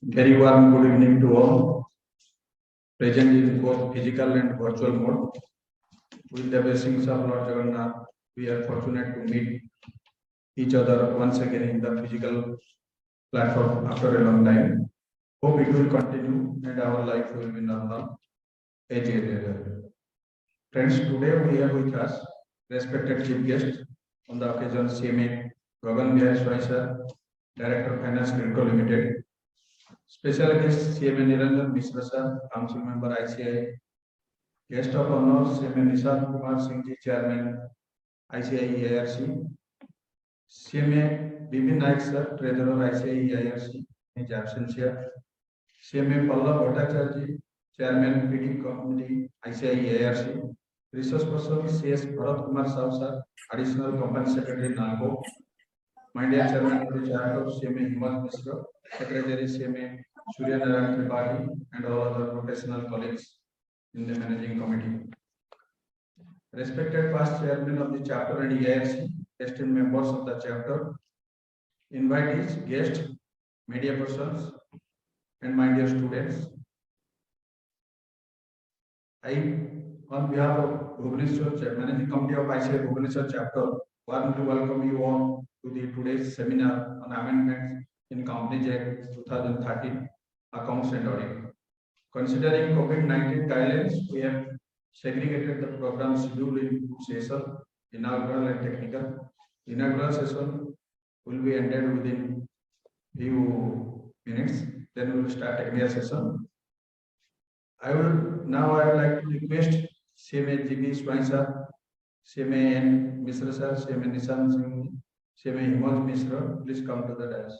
Very warm good evening to all present in both physical and virtual mode. With the blessings of Lord Jagannath, we are fortunate to meet each other once again in the physical platform after a long time. Hope it will continue and our life will be normal as usual. Friends, today we have with us respected chief guest on the occasion CMA Gagan Swain, Director of Finance GRIDCO Limited. Special guest CMA Niranjan, Mishra sir, Council Member ICAI. Guest of honor CMA Nishant Kumar Singh, Chairman ICAI-EIRC. CMA BB sir, Treasurer ICAI-EIRC, in his absence here. CMA Pallab Bhattacharya, Chairman PD Committee ICAI-EIRC. Resource person CS Kumar sir, Additional Company Secretary NALCO. My dear Chairman of the Chapter, CMA Mishra, Secretary CMA Narayan and all other professional colleagues in the managing committee. Respected past chairman of the chapter and EIRC, esteemed members of the chapter, invitees, guests, media persons, and my dear students, I, on behalf of Bhubaneswar Chapter, Managing Committee of ICAI Bhubaneswar Chapter, warmly welcome you all to the today's seminar on amendments in Companies Act 2013, Accounts and Audit. Considering COVID-19 guidelines, we have segregated the program schedule in two sessions, inaugural and technical. Inaugural session will be ended within few minutes. Then we will start technical session. I would like to request CMA GB Swain sir, CMA N Mishra sir, CMA Nishant Singh, CMA Mishra, please come to the dais.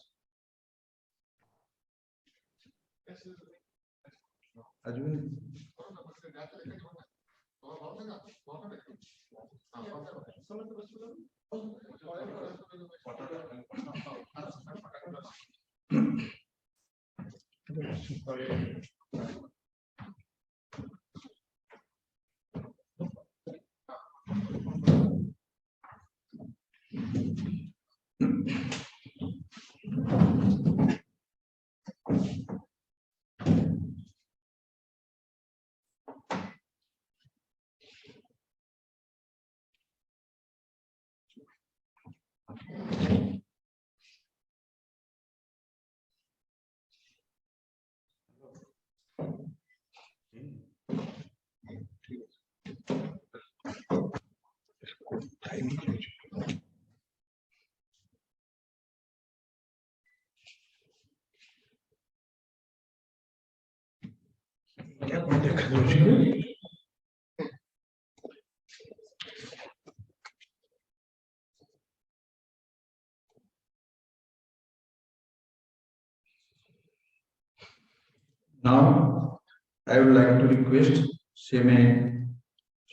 Now, I would like to request CMA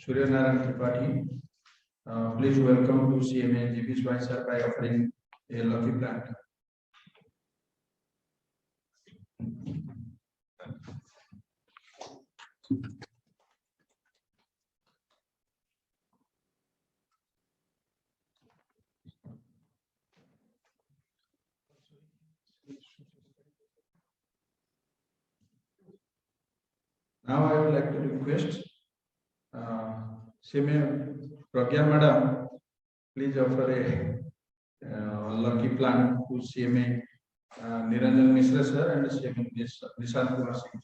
Narayan, please welcome to CMA GB Swain sir by offering a lucky plant. Now I would like to request CMA Pragya Madam, please offer a lucky plant to CMA Niranjan Mishra sir and CMA Nishant Kumar Singh.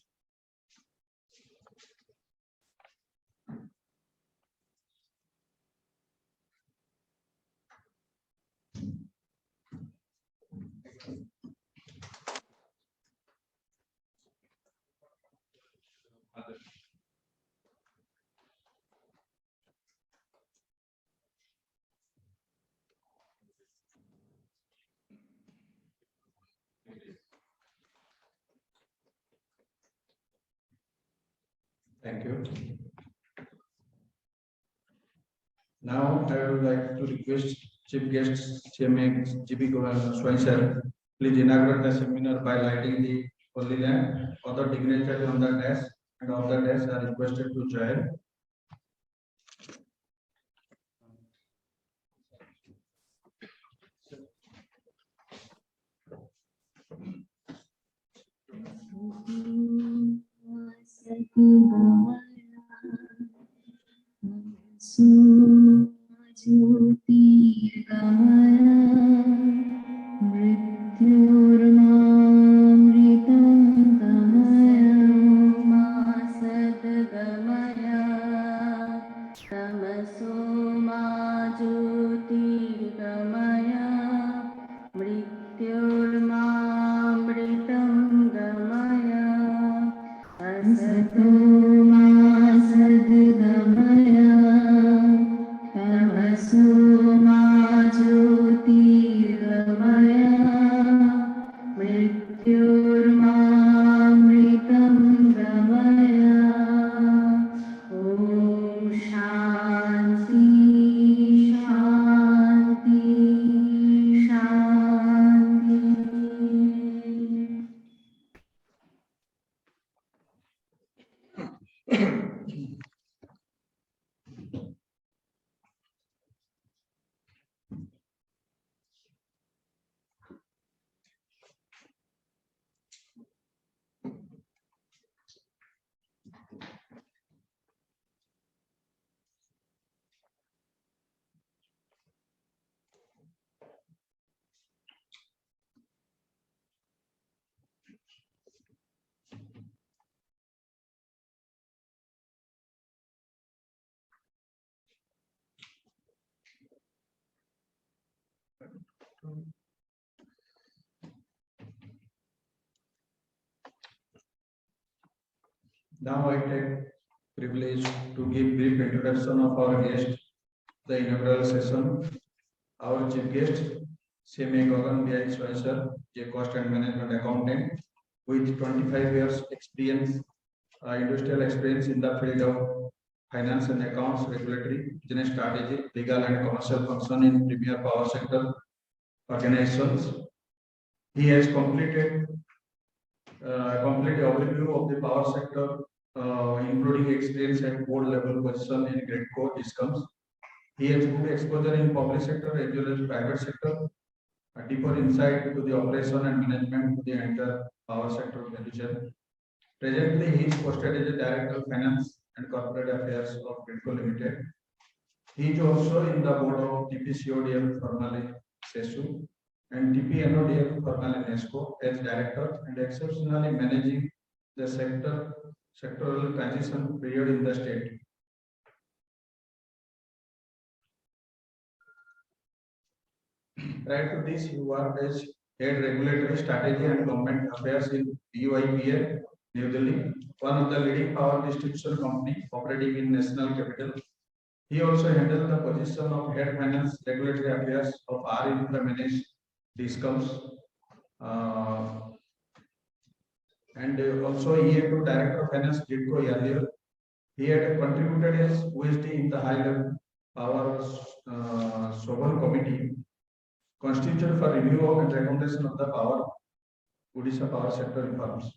Thank you. Now I would like to request Chief Guest CMA GB Swain sir, please inaugurate the seminar by lighting the holy lamp. Other dignitaries on the desk and of the desk are requested to join. Now I take privilege to give brief introduction of our guest, the inaugural session. Our chief guest, CMA Gagan Swain, a cost and management accountant with 25 years experience, industrial experience in the field of finance and accounts, regulatory, business strategy, legal and commercial function in premier power sector organizations. He has completed complete overview of the power sector, including experience at board level position in GRIDCO discounts. He has good exposure in public sector as well as private sector, a deeper insight into the operation and management of the entire power sector organization. Presently, he is posted as a Director of Finance and Corporate Affairs of GRIDCO Limited. He is also in the board of TPCODL formerly SESU and TPNODL formerly NESCO as Director and exceptionally managing the sectoral transition period in the state. Prior to this, he worked as Head Regulatory Strategy and Government Affairs in UIPA, New Delhi, one of the leading power distribution company operating in national capital. He also handled the position of Head Finance Regulatory Affairs of R in the managed discoms, and also EA to Director of Finance GRIDCO earlier. He had contributed as OSD in the high level power Sovereign Committee constituted for review of and recommendation of the power Odisha power sector reforms.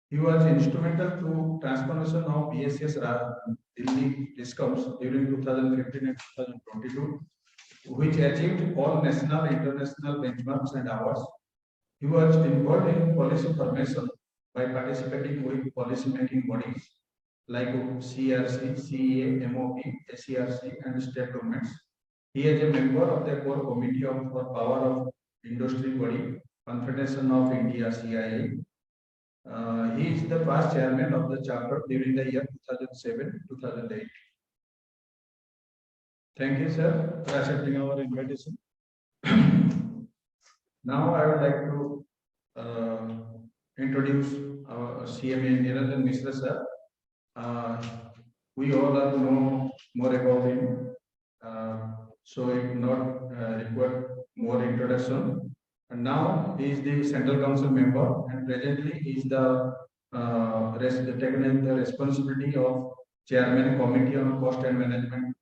He was instrumental to transformation of BSS Delhi discoms during 2015 and 2022, which achieved all national and international benchmarks and awards. He was involved in policy formation by participating with policy making bodies like CRC, CEA, MOP, SERC, and state governments. He is a member of the core committee for power of industry body, Confederation of India (CIA). He is the past chairman of the chapter during the year 2007-2008. Thank you, sir, for accepting our invitation. Now I would like to introduce our CMA Niranjan Mishra, sir. We all know more about him, so it not require more introduction. And now he is the Central Council member, and presently he is taking the responsibility of Chairman Committee on Cost and Management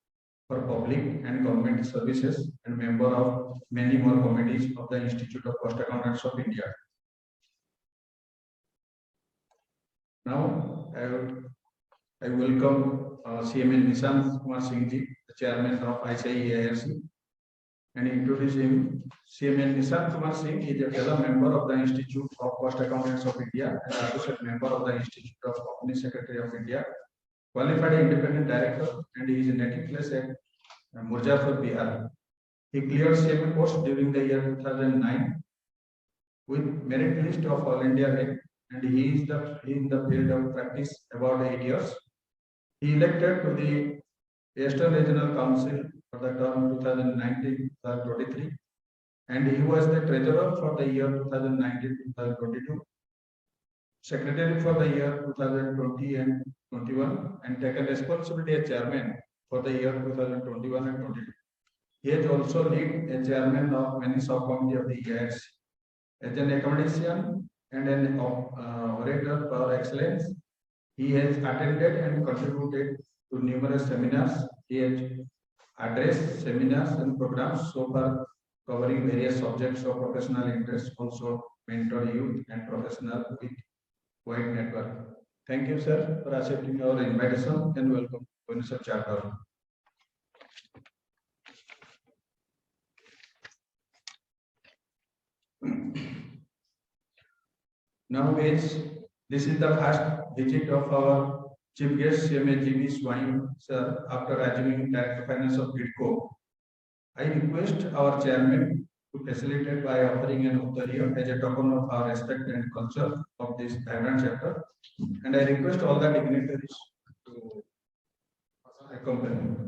for Public and Government Services, and member of many more committees of the Institute of Cost Accountants of India. Now I welcome CMA Nishant Kumar Singh ji, the Chairman of ICAI-EIRC. and introduce him. CMA Nishant Kumar Singh is a fellow member of the Institute of Cost Accountants of India and associate member of the Institute of Company Secretary of India, qualified independent director, and he is a native place at Murjafar, Bihari. He cleared CMA course during the year 2009 with merit list of All India rank, and he is in the field of practice about 8 years. He elected to the Eastern Regional Council for the term 2019-2023, and he was the treasurer for the year 2019-2022, secretary for the year 2020 and 21, and taken responsibility as chairman for the year 2021 and 22. He has also led as chairman of many subcommittee of the ICAI-EIRC. As an academician and an orator for excellence, he has attended and contributed to numerous seminars. He has addressed seminars and programs so far covering various subjects of professional interest, also mentor youth and professional with wide network. Thank you, sir, for accepting our invitation, and welcome to Bhubaneswar Chapter. Now, this is the first visit of our chief guest, CMA Swain, sir, after assuming Director Finance of GRIDCO. I request our chairman to facilitate by offering an authority as a token of our respect and culture of this vibrant chapter, and I request all the dignitaries to accompany.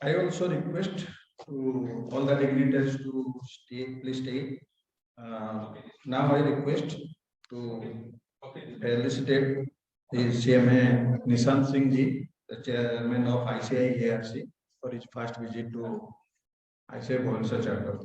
I also request to all the dignitaries to stay, please stay. Now I request to felicitate the CMA Nishant Singh ji, the chairman of ICAI-EIRC, for his first visit to ICAI Bhubaneswar Chapter.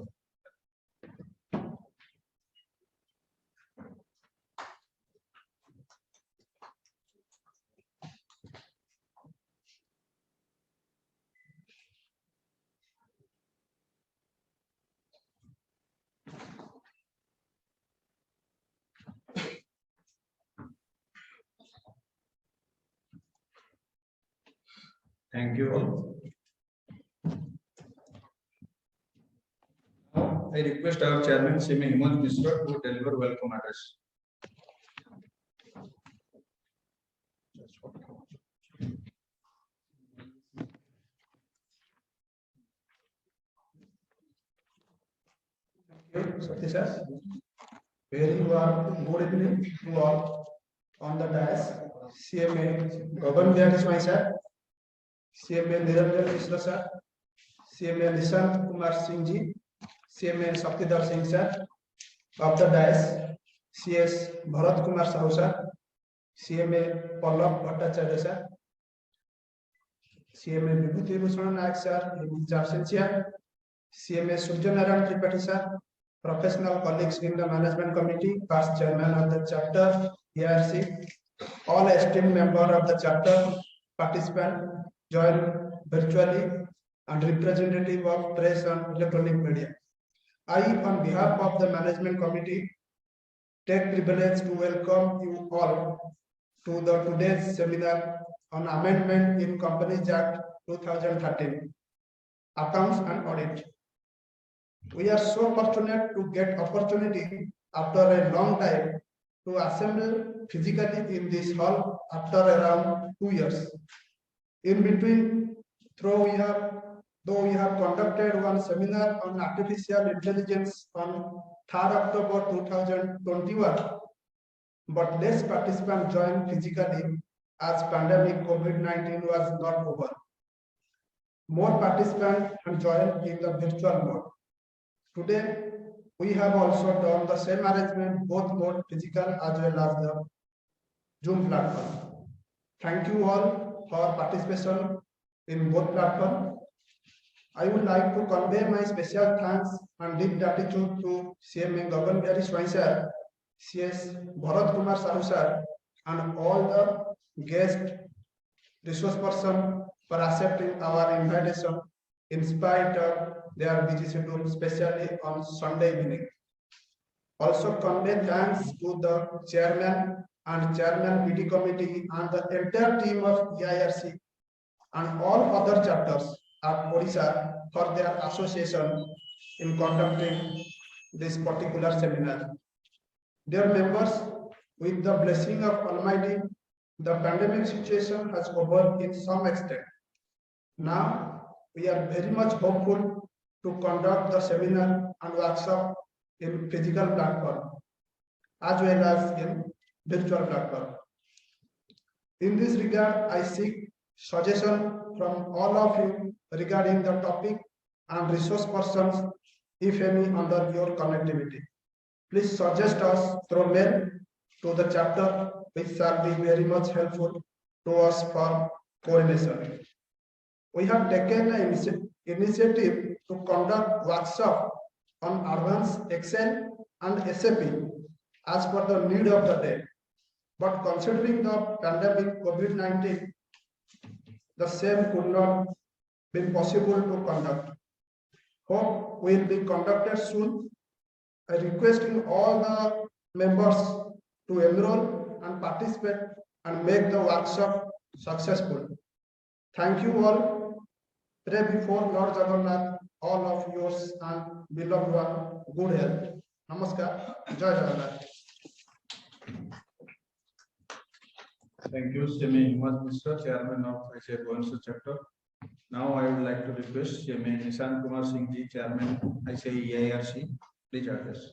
Thank you all. Now I request our chairman, CMA Mishra, to deliver welcome address. Thank you, sir. Very warm good evening to all on the dais. CMA Gagan, sir. CMA Niranjan Mishra, sir. CMA Nishant Kumar Singh ji. CMA Saktidhar Singh, sir. Of the dais, CS Bharat Kumar Sahu, sir. CMA Pallab Bhattacharya, sir. CMA Vibhuti Bhushan Nayak, sir, in his absence here. CMA Surjanaran Tripathi, sir. Professional colleagues in the management committee, past chairman of the chapter, ICAI-EIRC, all esteemed members of the chapter, participants join virtually, and representative of press and electronic media. I, on behalf of the management committee, take privilege to welcome you all to the today's seminar on amendment in Companies Act 2013, Accounts and Audit. We are so fortunate to get opportunity after a long time to assemble physically in this hall after around 2 years. In between, though we have conducted one seminar on artificial intelligence on 3rd October 2021, but less participants joined physically as pandemic COVID-19 was not over. More participants have joined in the virtual mode. Today, we have also done the same arrangement, both mode physical as well as the Zoom platform. Thank you all for participation in both platforms. I would like to convey my special thanks and deep gratitude to CMA Gagan Swain sir, CS Kumar Sahu sir, and all the guest resource person for accepting our invitation in spite of their busy schedule, especially on Sunday evening. Also convey thanks to the chairman and chairman PD committee and the entire team of EIRC and all other chapters at Odisha for their association in conducting this particular seminar. Dear members, with the blessing of Almighty, the pandemic situation has over in some extent. Now, we are very much hopeful to conduct the seminar and workshop in physical platform as well as in virtual platform. In this regard, I seek suggestion from all of you regarding the topic and resource persons, if any, under your connectivity. Please suggest us through mail to the chapter, which shall be very much helpful to us for coordination. We have taken an initiative to conduct workshop on advanced Excel and SAP as per the need of the day. But considering the pandemic COVID-19, the same could not be possible to conduct. Hope will be conducted soon. I requesting all the members to enroll and participate and make the workshop successful. Thank you all. Pray before Lord Jagannath, all of yours and beloved one, good health. Namaskar. Jai Jagannath. Thank you, CMA Mishra, Chairman of ICAI Bhubaneswar Chapter. Now I would like to request CMA Nishant Kumar Singh, Chairman ICAI-EIRC, please address.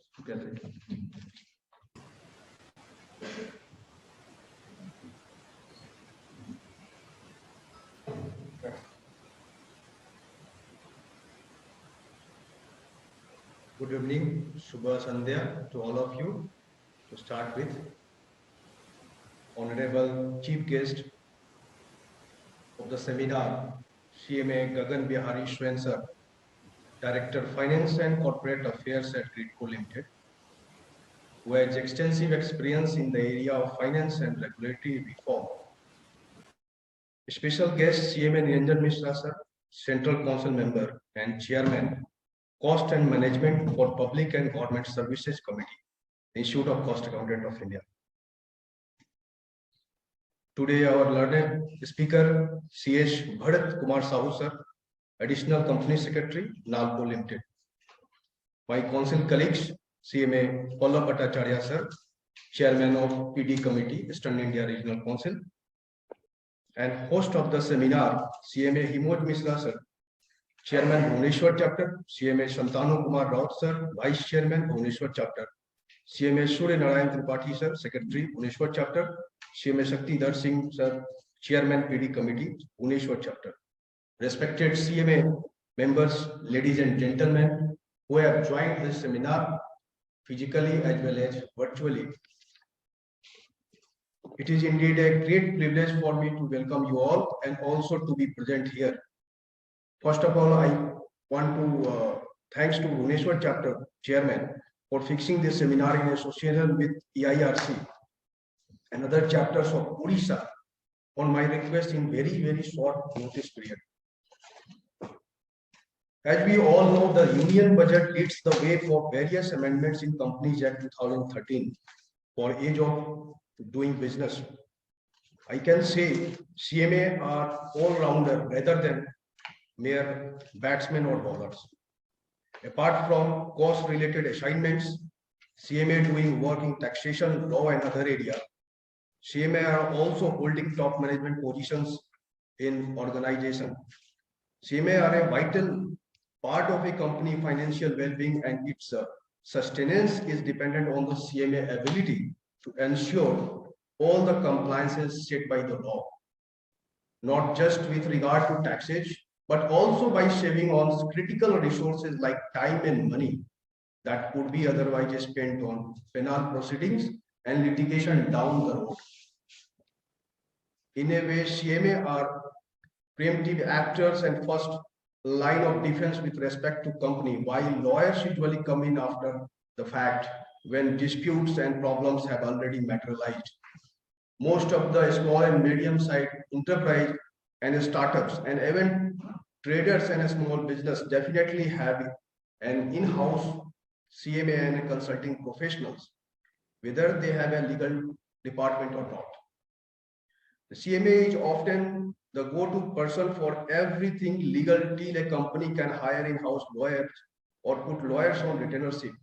Good evening, Shubha Sandhya to all of you. To start with, Honorable Chief Guest of the seminar, CMA Gagan Bihari Swain sir, Director Finance and Corporate Affairs at GRIDCO Limited, who has extensive experience in the area of finance and regulatory reform. Special guest CMA Niranjan Mishra sir, Central Council Member and Chairman, Cost and Management for Public and Government Services Committee, Institute of Cost Accountant of India. Today, our learned speaker, C.H. Kumar Sahu sir, Additional Company Secretary, Nalco Limited. My council colleagues, CMA Pallab Bhattacharya sir, Chairman of PD Committee, Eastern India Regional Council, and host of the seminar, CMA Himoj Mishra sir, Chairman Bhubaneswar Chapter, CMA Shantanu Kumar Raut sir, Vice Chairman Bhubaneswar Chapter, CMA Surya Narayan Tripathi sir, Secretary Bhubaneswar Chapter, CMA Shakti Singh sir, Chairman PD Committee, Bhubaneswar Chapter. Respected CMA members, ladies and gentlemen, who have joined this seminar physically as well as virtually. It is indeed a great privilege for me to welcome you all and also to be present here. First of all, I want to thanks to Bhubaneswar Chapter Chairman for fixing this seminar in association with EIRC and other chapters of Odisha on my request in very short notice period. As we all know, the Union Budget leads the way for various amendments in Companies Act 2013 for age of doing business. I can say CMA are all-rounder rather than mere batsmen or bowlers. Apart from cost-related assignments, CMA doing work in taxation, law and other areas, CMA are also holding top management positions in organization. CMA are a vital part of a company financial well-being, and its sustenance is dependent on the CMA ability to ensure all the compliances set by the law, not just with regard to taxation, but also by saving on critical resources like time and money that could be otherwise spent on penal proceedings and litigation down the road. In a way, CMA are preemptive actors and first line of defense with respect to company, while lawyers usually come in after the fact when disputes and problems have already materialized. Most of the small and medium-sized enterprise and startups and even traders and small business definitely have an in-house CMA and consulting professionals, whether they have a legal department or not. The CMA is often the go-to person for everything legal till a company can hire in-house lawyers or put lawyers on retainership,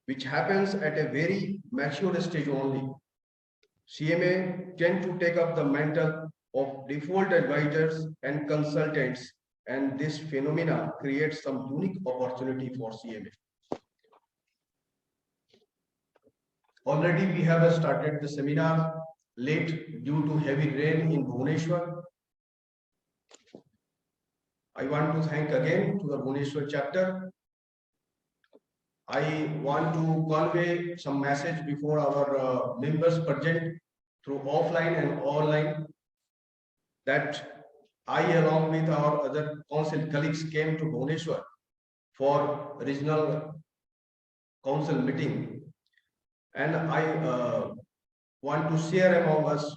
which happens at a very mature stage only. CMA tend to take up the mantle of default advisors and consultants, and this phenomena creates some unique opportunity for CMA. Already we have started the seminar late due to heavy rain in Bhubaneswar. I want to thank again to the Bhubaneswar chapter. I want to convey some message before our members present through offline and online that I, along with our other council colleagues, came to Bhubaneswar for regional council meeting, and I want to share among us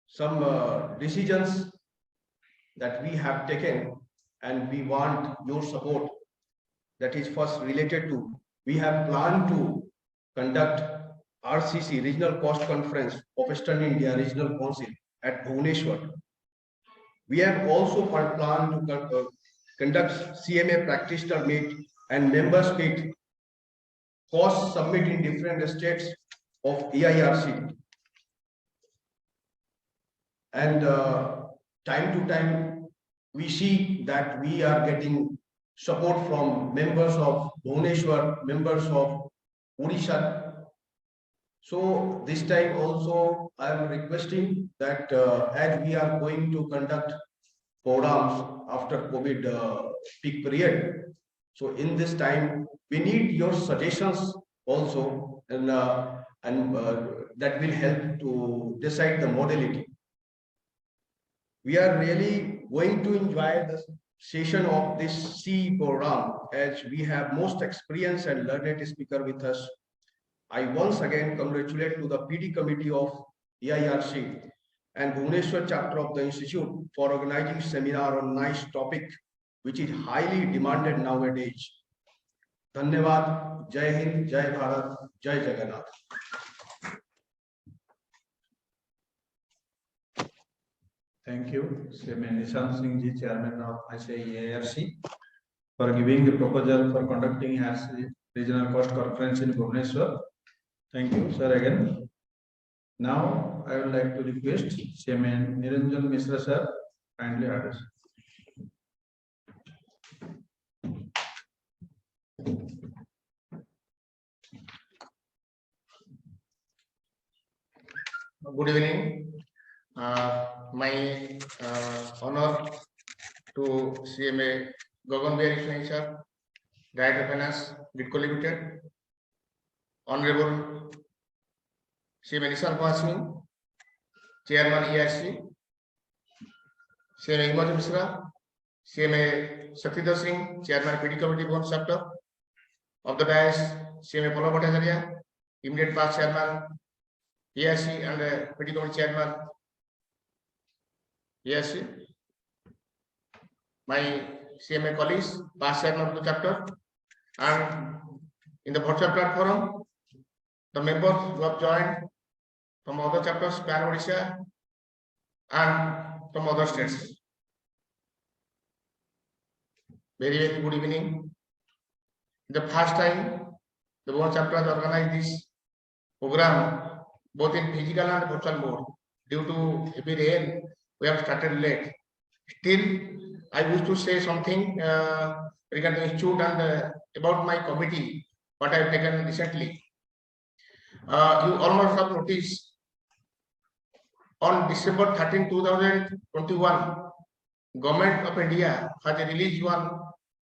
some decisions that we have taken, and we want your support. That is first related to, we have planned to conduct RCC, Regional Cost Conference of Eastern India Regional Council at Bhubaneswar. We have also planned to conduct CMA practitioner meet and members meet, cost summit in different states of EIRC. And time to time, we see that we are getting support from members of Bhubaneswar, members of Odisha. So this time also I am requesting that as we are going to conduct programs after COVID peak period, so in this time we need your suggestions also, and that will help to decide the modality. We are really going to enjoy the session of this C program as we have most experienced and learned speaker with us. I once again congratulate to the PD committee of EIRC and Bhubaneswar chapter of the institute for organizing seminar on nice topic which is highly demanded nowadays. Dhanyavad, Jai Hind, Jai Bharat, Jai Jagannath. Thank you, CMA Nishant Singh ji, Chairman of ICAI-EIRC, for giving the proposal for conducting as regional cost conference in Bhubaneswar. Thank you, sir, again. Now, I would like to request CMA Niranjan Mishra, sir, kindly address. Good evening. My honor to CMA Gagan Swain sir, Director of Finance, GRIDCO Limited, Honorable CMA Nishant, Chairman EIRC, CMA Mishra, CMA Singh, Chairman PD Committee Govt Chapter of the dais, CMA Pallab Bhattacharya, immediate past Chairman EIRC and PD Committee Chairman EIRC, my CMA colleagues, past Chairman of the chapter, and in the virtual platform, the members who have joined from other chapters, Pan Odisha, and from other states. Very good evening. The first time the Odisha chapters organized this program both in physical and virtual mode. Due to heavy rain, we have started late. Still, I wish to say something regarding the institute and about my committee, what I have taken recently. You almost have noticed on December 13, 2021, Government of India has released one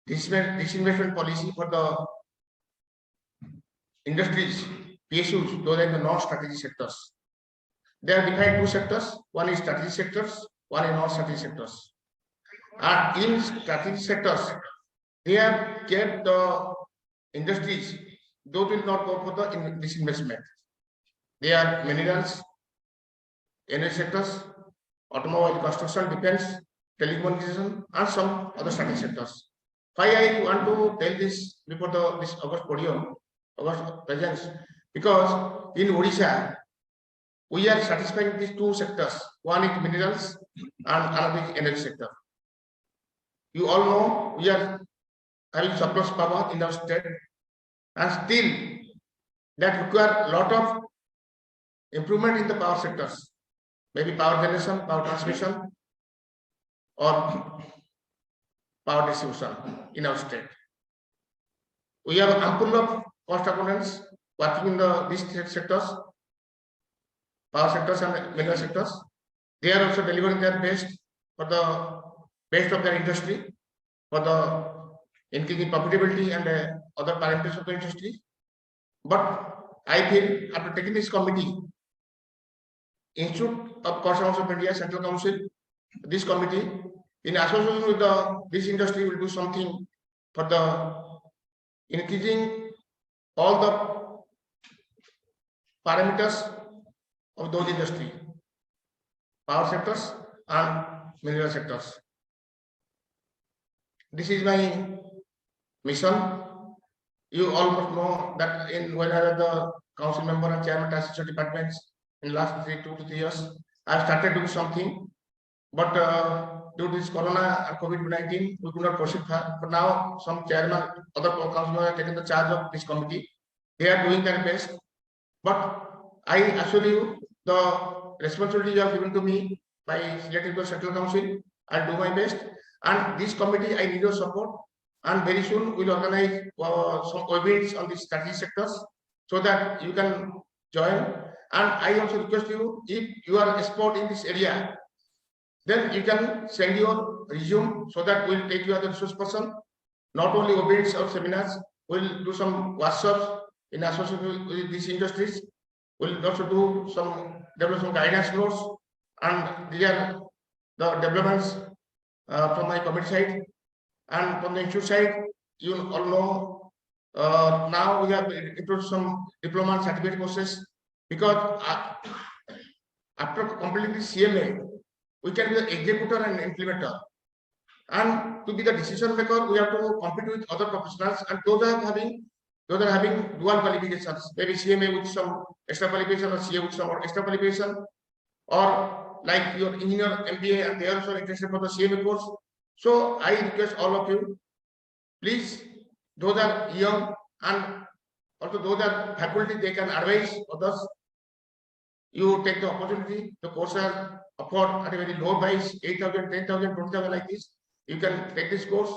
disinvestment policy for the industries, PSUs, those are the non-strategic sectors. they are defined two sectors. One is strategic sectors, one is non-strategic sectors. And in strategic sectors, they have kept the industries, those will not go for this investment. They are minerals, energy sectors, automobile, construction, defense, telecommunication, and some other strategic sectors. Why I want to tell this before this August podium, August presence, because in Odisha, we are satisfying these two sectors. One is minerals and another is energy sector. You all know we are having surplus power in our state, and still that require a lot of improvement in the power sectors, maybe power generation, power transmission, or power distribution in our state. We have ample of cost accountants working in these sectors, power sectors and mineral sectors. They are also delivering their best for the best of their industry, for the increasing profitability and other parameters of the industry. But I feel after taking this committee, Institute of Cost Accounts of India, Central Council, this committee, in association with this industry, will do something for the increasing all the parameters of those industry, power sectors and mineral sectors. This is my mission. You all must know that when I was the council member and chairman of associate departments in the last 2 to 3 years, I have started doing something, but due to this corona and COVID-19, we could not proceed. But now some chairman, other council members have taken the charge of this committee. They are doing their best. But I assure you, the responsibility you have given to me by selecting the Central Council, I'll do my best. And this committee, I need your support. And very soon we'll organize some events on the strategic sectors so that you can join. And I also request you, if you are an expert in this area, then you can send your resume so that we'll take you as a resource person. Not only events or seminars, we'll do some workshops in association with these industries. We'll also do develop some guidance notes, and these are the developments from my committee side. And from the institute side, you all know now we have introduced some diploma and certificate courses, because after completing the CMA, we can be the executor and implementer. And to be the decision maker, we have to compete with other professionals, and those are having dual qualifications, maybe CMA with some extra qualification or CA with some extra qualification, or like your engineer MBA, and they are also interested for the CMA course. So I request all of you, please, those are young and also those are faculty, they can advise others. You take the opportunity. The courses are offered at a very low price, 8,000, 10,000, 20,000 like this. You can take this course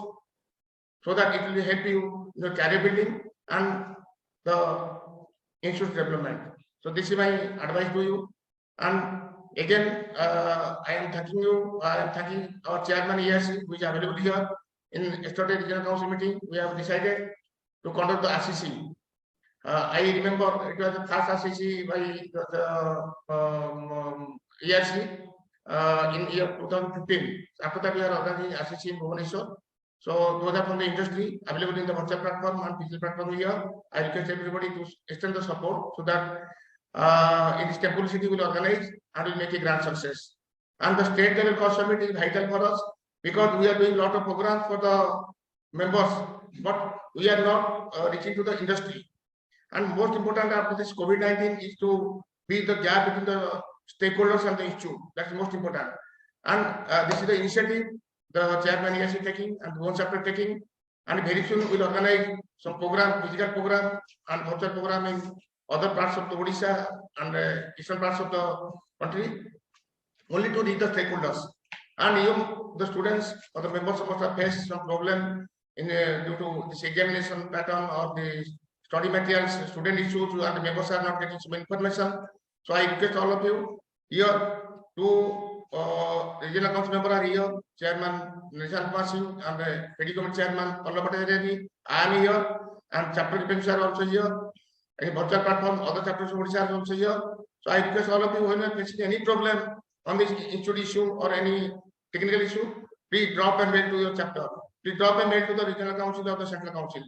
so that it will help you in your career building and the institute development. So this is my advice to you. And again, I am thanking you. I am thanking our chairman EIRC, who is available here. In yesterday's regional council meeting, we have decided to conduct the RCC. I remember it was the first RCC by the EIRC in year 2015. After that, we are organizing RCC in Bhubaneswar. So those are from the industry available in the WhatsApp platform and digital platform here. I request everybody to extend the support so that in this temple city will organize and will make a grand success. And the state level cost summit is vital for us, because we are doing a lot of programs for the members, but we are not reaching to the industry. And most important after this COVID-19 is to bridge the gap between the stakeholders and the institute. That's most important. And this is the initiative the chairman is taking and Bhubaneswar Chapter taking. And very soon we'll organize some program, physical program and virtual program in other parts of the Odisha and eastern parts of the country, only to reach the stakeholders. And even the students or the members must have faced some problem in due to this examination pattern or the study materials, student issues, and the members are not getting some information. So I request all of you here to regional council member are here, Chairman Nishant Singh and Petty Committee Chairman Pallab. I am here, and chapter representatives are also here. And virtual platform, other chapters of Odisha are also here. So I request all of you, when you are facing any problem on this institute issue or any technical issue, please drop a mail to your chapter. Please drop a mail to the regional council or the central council,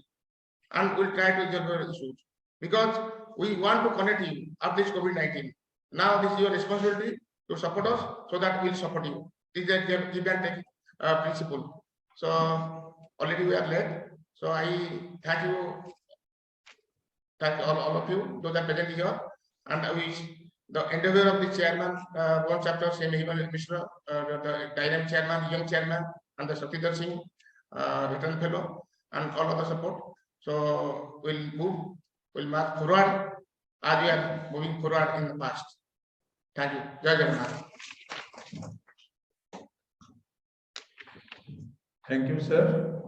and we'll try to resolve your issues. Because we want to connect you after this COVID-19. Now this is your responsibility to support us, so that we'll support you. This is a give and take principle. So already we are late. So I thank all of you, those are present here, and I wish the endeavor of the chairman, Bhawan Chapter, CMA Mishra, the dynamic chairman, young chairman, and the Satindar Singh, return fellow, and all other support. So we'll march forward as we are moving forward in the past. Thank you. Jai Jagannath. Thank you, sir.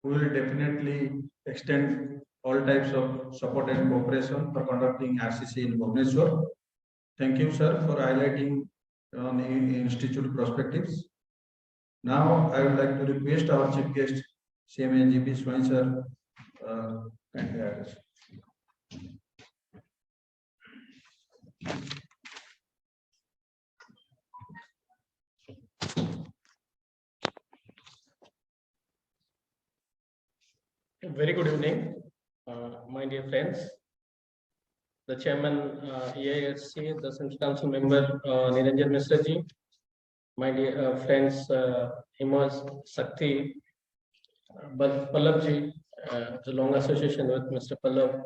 We will definitely extend all types of support and cooperation for conducting RCC in Bhubaneswar. Thank you, sir, for highlighting on the institute perspectives. Now, I would like to request our chief guest, CMA GP Swain, sir, kindly address. Very good evening, my dear friends. The chairman EIRC, the Central Council member Niranjan Mishra ji, my dear friends Himaz Sakti, Pallab ji, the long association with Mr. Pallab,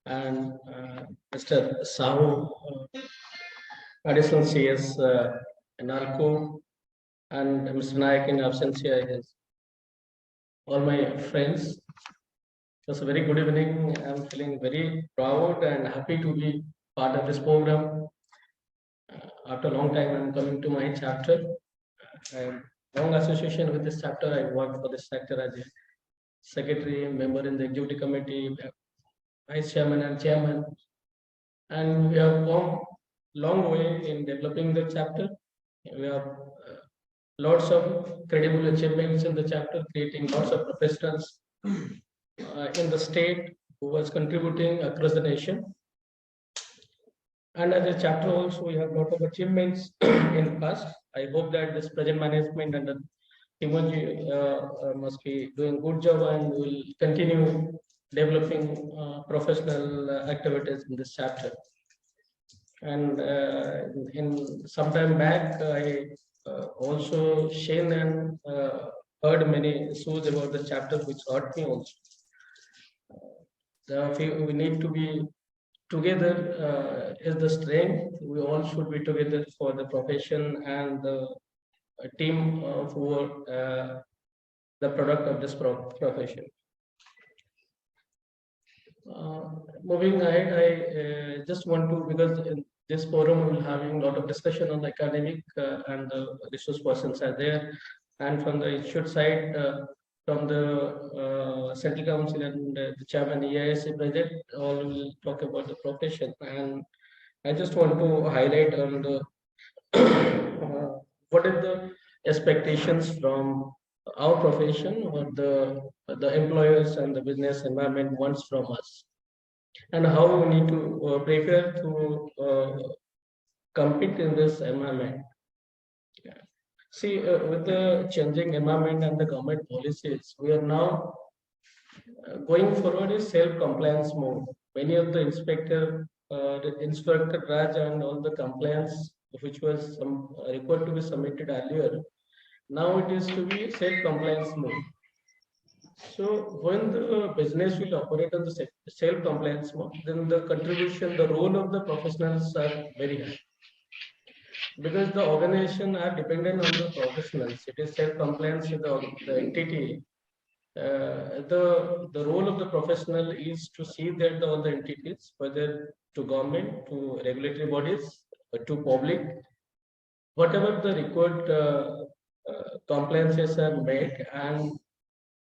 and Mr. Sahu, additional CS Narco, and Mr. Nayak in absentia. All my friends, it was a very good evening. I'm feeling very proud and happy to be part of this program. After a long time, I'm coming to my chapter. Long association with this chapter. I worked for this chapter as a secretary, member in the executive committee, vice chairman and chairman. And we have come long way in developing the chapter. We have lots of credible achievements in the chapter, creating lots of professionals in the state who was contributing across the nation. And as a chapter also, we have a lot of achievements in the past. I hope that this present management and the Timoji must be doing good job and will continue developing professional activities in this chapter. And in some time back, I also Shane and heard many issues about the chapter, which hurt me also. We need to be together is the strength. We all should be together for the profession and the team for the product of this profession. Moving ahead, I just want to, because in this forum we will having a lot of discussion on the academic and the resource persons are there, and from the institute side, from the Central Council and the chairman EIRC project, all will talk about the profession. And I just want to highlight on the what are the expectations from our profession, what the employers and the business environment wants from us, and how we need to prepare to compete in this environment. See, with the changing environment and the government policies, we are now going forward is self-compliance mode. Many of the inspector Raj and all the compliance which was required to be submitted earlier, now it is to be self-compliance mode. So when the business will operate on the self-compliance mode, then the contribution, the role of the professionals are very high. Because the organization are dependent on the professionals. It is self-compliance with the entity. The role of the professional is to see that all the entities, whether to government, to regulatory bodies, to public, whatever the required compliances are made, and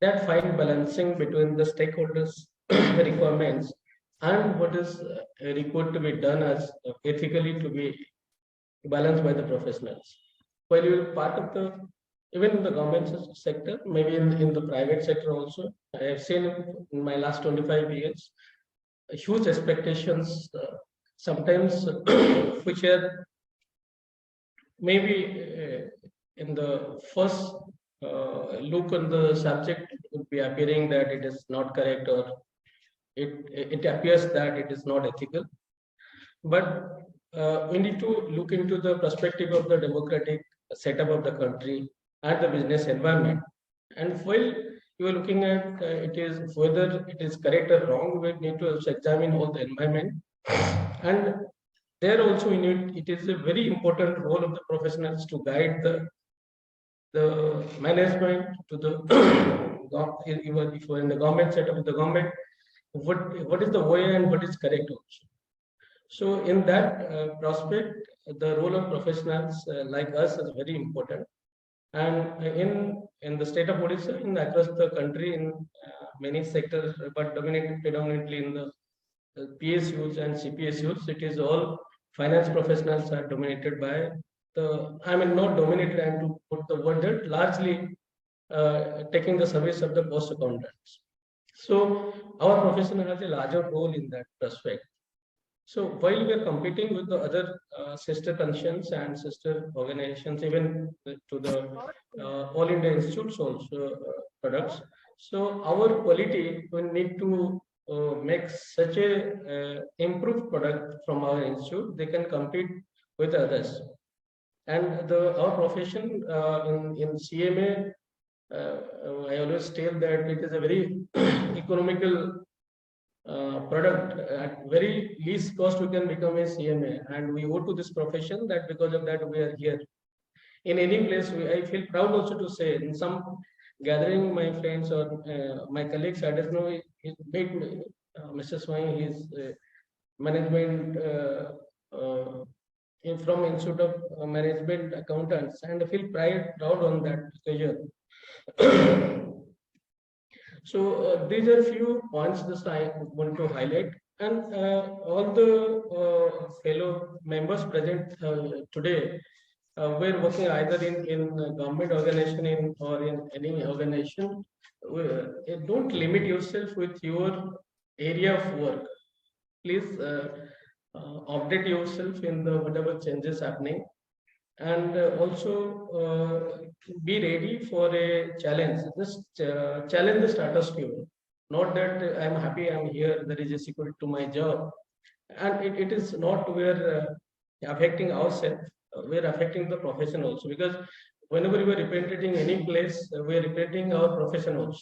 that fine balancing between the stakeholders requirements and what is required to be done as ethically to be balanced by the professionals. While you are part of the, even in the government sector, maybe in the private sector also, I have seen in my last 25 years, huge expectations sometimes which are maybe in the first look on the subject would be appearing that it is not correct, or it appears that it is not ethical. But we need to look into the perspective of the democratic setup of the country and the business environment. And while you are looking at it is whether it is correct or wrong, we need to also examine all the environment. And there also it is a very important role of the professionals to guide the management to the even if we're in the government setup of the government, what is the way and what is correct also. So in that prospect, the role of professionals like us is very important. And in the state of Odisha, in across the country, in many sectors, but predominantly in the PSUs and CPSUs, it is all finance professionals are dominated by not dominated, and to put the word that largely taking the service of the cost accountants. So our profession has a larger role in that respect. So while we are competing with the other sister concerns and sister organizations, even to the All India Institutes also products, so our quality will need to make such a improved product from our institute, they can compete with others. And our profession in CMA, I always tell that it is a very economical product. At very least cost we can become a CMA, and we owe to this profession that because of that we are here. In any place, I feel proud also to say in some gathering, my friends or my colleagues, I don't know, he made Mr. Swain, his management from Institute of Management Accountants, and I feel proud on that occasion. So these are few points that I want to highlight, and all the fellow members present today, we're working either in government organization or in any organization. Don't limit yourself with your area of work. Please update yourself in the whatever changes happening, and also be ready for a challenge. Just challenge the status quo. Not that I'm happy I'm here, there is a security to my job, and it is not we're affecting ourselves, we're affecting the profession also, because whenever we are representing any place, we are representing our profession also.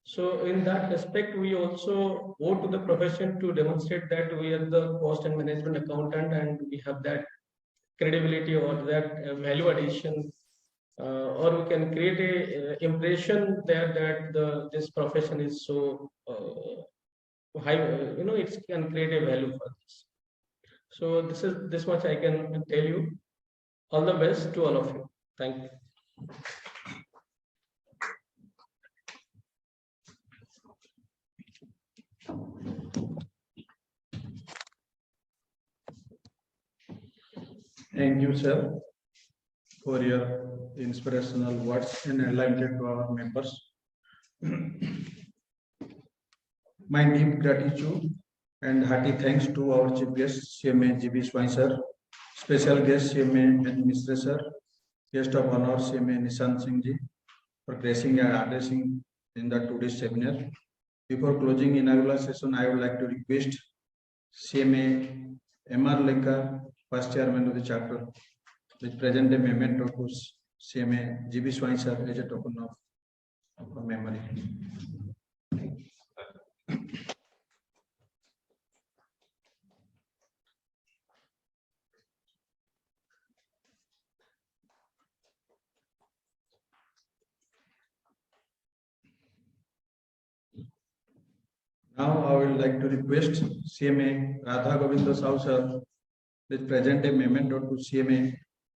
So in that respect, we also owe to the profession to demonstrate that we are the cost and management accountant, and we have that credibility or that value addition, or we can create a impression there that this profession is so high, it can create a value for this. So this much I can tell you. All the best to all of you. Thank you. Thank you, sir, for your inspirational words and enlightenment to our members. My deep gratitude and hearty thanks to our chief guest, CMA GB Swain sir, special guest CMA and Mishra sir, guest of honor CMA Nishant Singh ji, for gracing and addressing in the today's seminar. Before closing inaugural session, I would like to request CMA MR Lekha, first chairman of the chapter, which present a memento to CMA GB Swain sir as a token of memory. Now I would like to request CMA Radha Govinda Sahu sir, which present a memento to CMA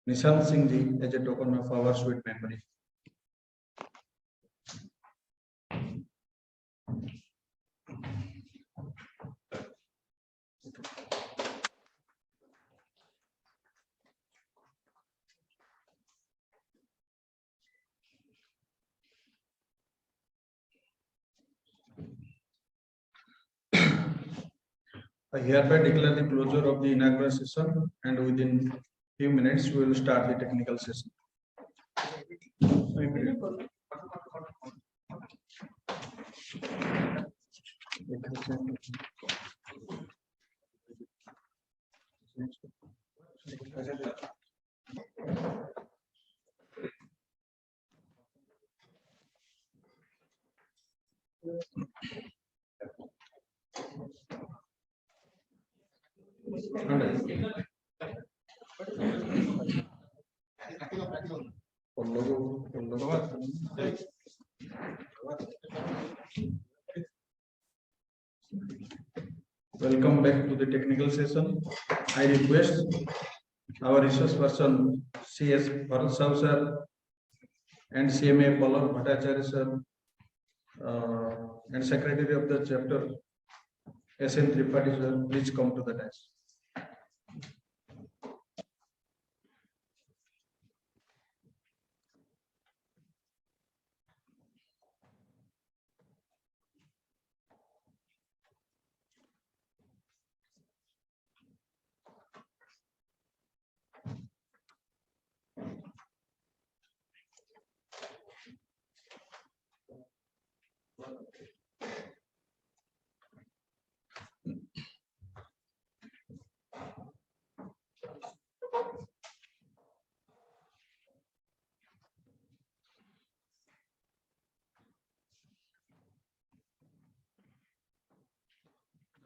Nishant Singh ji as a token of our sweet memory. I hereby declare the closure of the inaugural session, and within few minutes we will start the technical session. Welcome back to the technical session. I request our resource person CS Bhattacharya sir and CMA Bhattacharya sir and Secretary of the Chapter SN Tripathi sir, please come to the desk.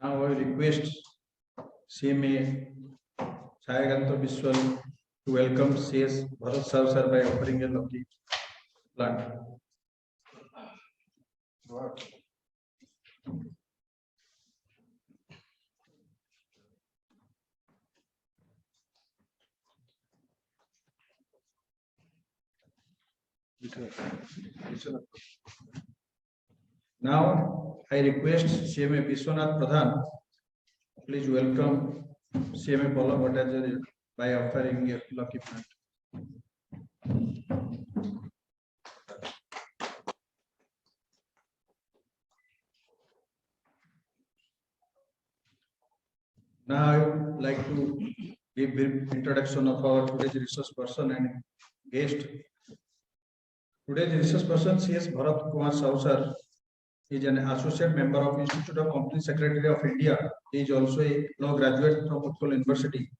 Now I request CMA Vishwal to welcome CS Bhattacharya sir by offering a lucky plant. Now I request CMA Vishwanath Pradhan, please welcome CMA Pallab by offering a lucky plant. Now I would like to give brief introduction of our today's resource person and guest. Today's resource person CS Bharat Kumar Sir is an associate member of Institute of Company Secretary of India. He is also a law graduate from Utkal University.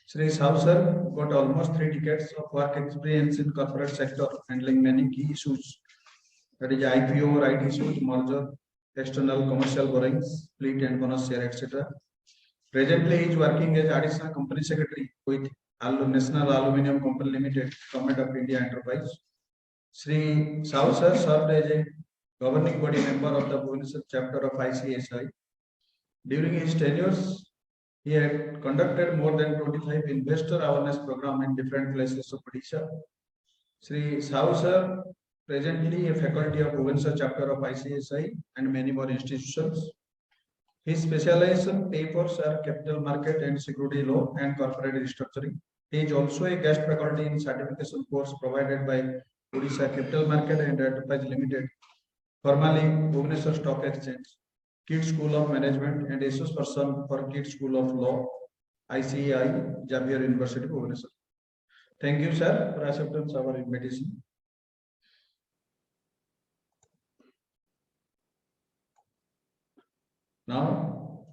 Sri Sir got almost 3 decades of work experience in corporate sector, handling many key issues, that is IPO, right issues, merger, external commercial borrowings, fleet and bonus share, etc. Presently, he is working as additional company secretary with National Aluminium Company Limited, Government of India Enterprise. Sri Sir served as a governing body member of the Bhubaneswar Chapter of ICAI. During his tenures, he had conducted more than 25 investor awareness programs in different places of Odisha. Sri Sir, presently a faculty of Bhubaneswar Chapter of ICAI and many more institutions. His specialization papers are capital market and security law and corporate restructuring. He is also a guest faculty in certification course provided by Odisha Capital Market and Enterprise Limited, formerly Bhubaneswar Stock Exchange, Kids School of Management, and associate person for Kids School of Law, ICAI-EIRC University, Bhubaneswar. Thank you, sir, for acceptance of our invitation. Now,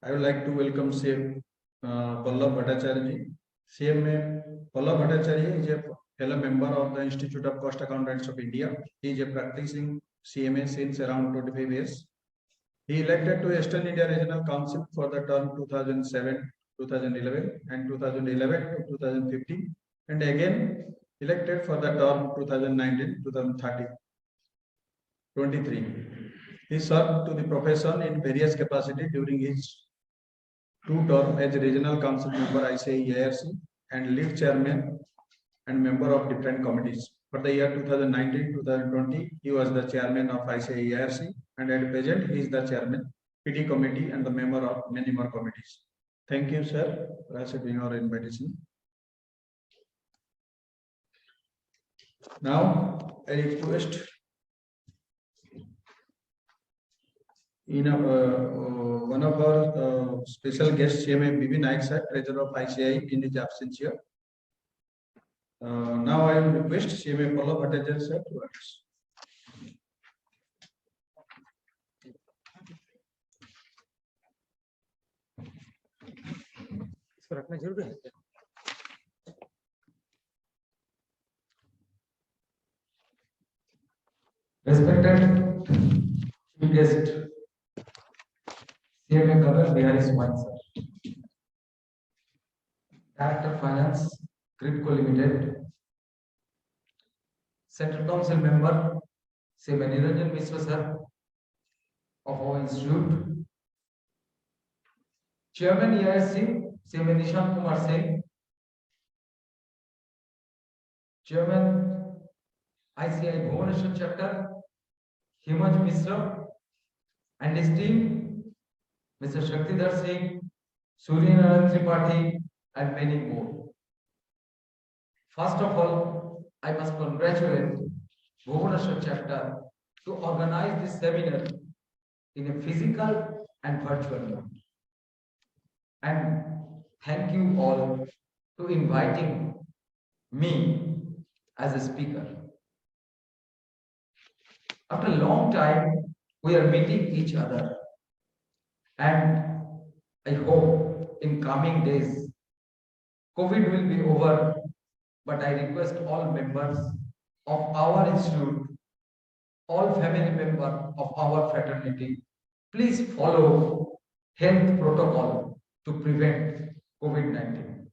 I would like to welcome CMA Pallab Bhattacharya. CMA Pallab Bhattacharya is a fellow member of the Institute of Cost Accountants of India. He is a practicing CMA since around 25 years. He elected to Eastern India Regional Council for the term 2007-2011 and 2011-2015, and again elected for the term 2019-2023. He served to the profession in various capacities during his 2 terms as Regional Council member ICAI-EIRC and lead chairman and member of different committees. For the year 2019-2020, he was the chairman of ICAI-EIRC, and at present he is the chairman, PD committee, and the member of many more committees. Thank you, sir, for accepting our invitation. Now, I request one one of our special guests, CMA BHAWAN, sir, Treasurer of ICAI, in his absence here. Now I will request CMA Pallab Bhattacharya sir to address. Respected chief guest, CMA Gagan Bihari Swain, sir. Director Finance, GRIDCO Limited. Central Council member, CMA Niranjan Mishra, sir, of our institute. Chairman EIRC, CMA Nishant Kumar Singh. Chairman ICAI Bhubaneswar Chapter, Mishra, and his team, Mr. Shaktidhar Singh, Surya Tripathi, and many more. First of all, I must congratulate Bhubaneswar Chapter to organize this seminar in a physical and virtual mode. And thank you all to inviting me as a speaker. After a long time, we are meeting each other, and I hope in coming days, COVID will be over, but I request all members of our institute, all family members of our fraternity, please follow health protocol to prevent COVID-19.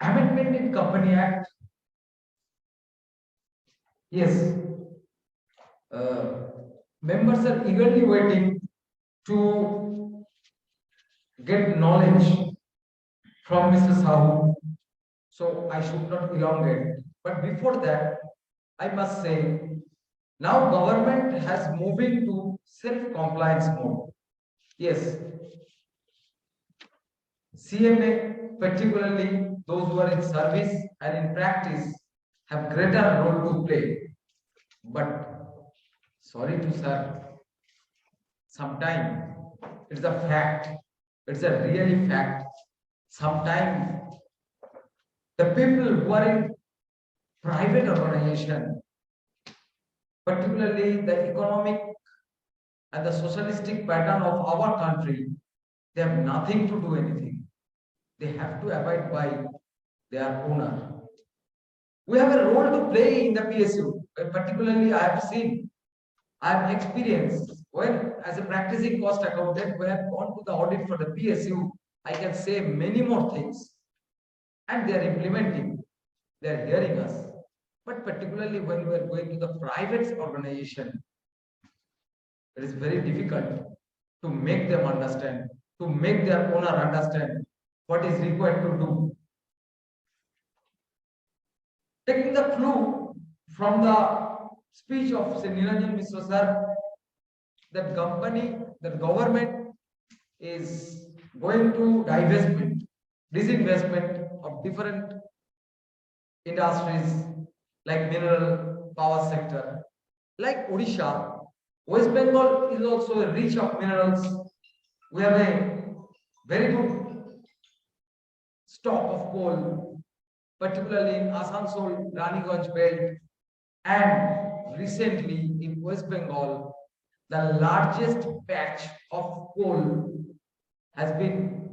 Amendment in Company Act. Yes, members are eagerly waiting to get knowledge from Mr. Sahu, so I should not elongate. But before that, I must say, now government has moving to self-compliance mode. Yes, CMA, particularly those who are in service and in practice, have greater role to play. But sorry to sir, sometimes it's a fact, it's a really fact. Sometimes the people who are in private organization, particularly the economic and the socialistic pattern of our country, they have nothing to do anything. They have to abide by their owner. We have a role to play in the PSU. Particularly, I have seen, I have experienced when, as a practicing cost accountant, when I have gone to the audit for the PSU, I can say many more things, and they are implementing. They are hearing us. But particularly when we are going to the private organization, it is very difficult to make them understand, to make their owner understand what is required to do. Taking the clue from the speech of Niranjan Mishra sir, that government is going to disinvestment of different industries like mineral power sector. Like Odisha, West Bengal is also a rich of minerals. We have a very good stock of coal, particularly in Asansol, Raniganj belt, and recently in West Bengal, the largest patch of coal has been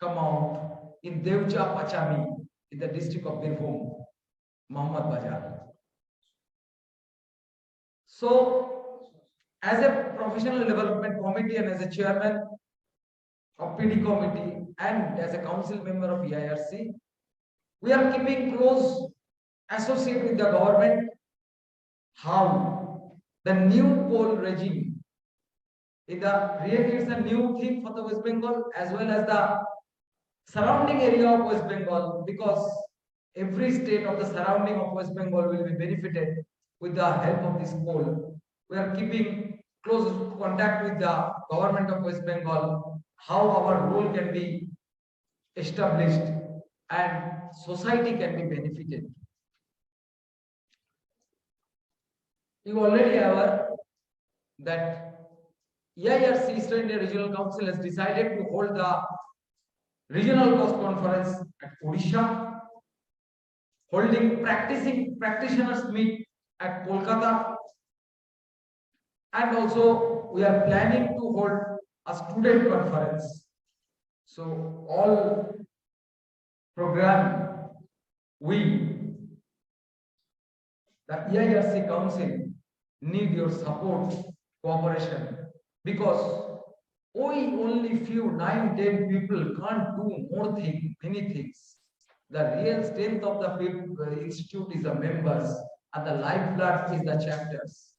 come out in Devcha Pachami in the district of Birbhum, Muhammad Bazar. So, as a professional development committee and as a chairman of PD committee and as a council member of EIRC, we are keeping close associate with the government how the new coal regime really it's a new thing for the West Bengal as well as the surrounding area of West Bengal, because every state of the surrounding of West Bengal will be benefited with the help of this coal. We are keeping close contact with the government of West Bengal, how our role can be established and society can be benefited. You already aware that EIRC Eastern India Regional Council has decided to hold the regional cost conference at Odisha, holding practicing practitioners meet at Kolkata, and also we are planning to hold a student conference. So all program the EIRC Council need your support, cooperation, because only few 9-10 people can't do many things. The real strength of the institute is the members, and the lifeblood is the chapters.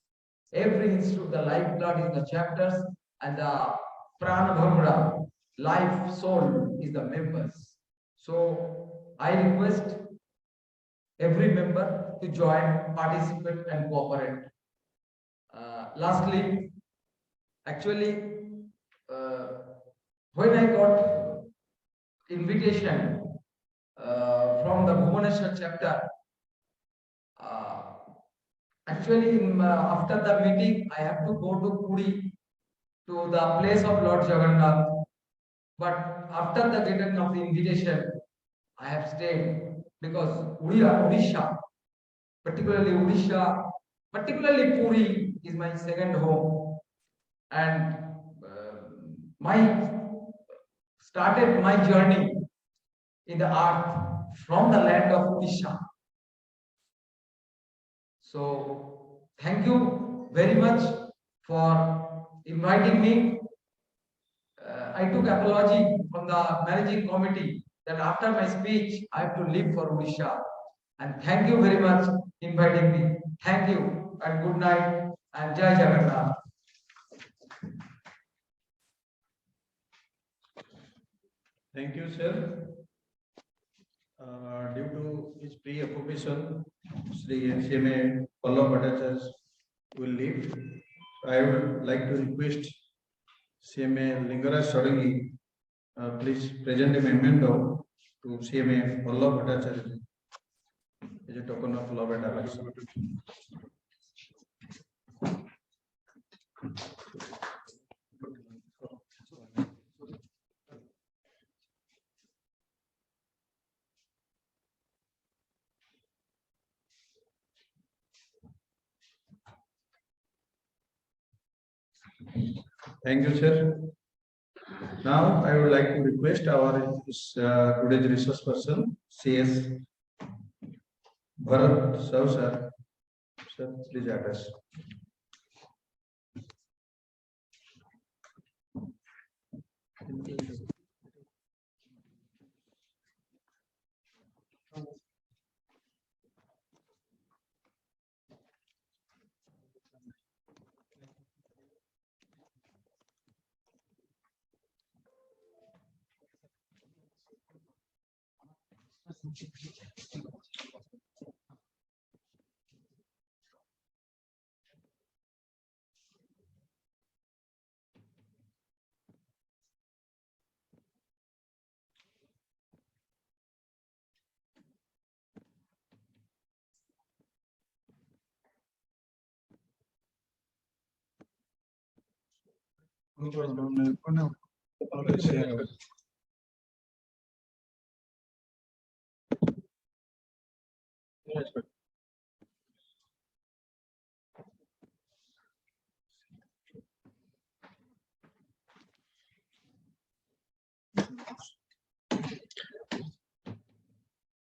Every institute, the lifeblood is the chapters, and the prana bhamra, life soul, is the members. So I request every member to join, participate, and cooperate. Lastly, actually, when I got invitation from the Bhubaneswar chapter, actually after the meeting I have to go to Puri, to the place of Lord Jagannath. But after the getting of the invitation, I have stayed, because Odisha, particularly Puri is my second home, and started my journey in the art from the land of Odisha. So thank you very much for inviting me. I took apology from the managing committee that after my speech I have to leave for Odisha. And thank you very much inviting me. Thank you and good night and Jai Jagannath. Thank you, sir. Due to his pre-occupation, Sri CMA Pallab will leave. I would like to request CMA Lingaraj Sadangi, please present a memento to CMA Pallab as a token of love and affection. Thank you, sir. Now, I would like to request our today's resource person, CS Bharat Sav, sir. Sir, please address.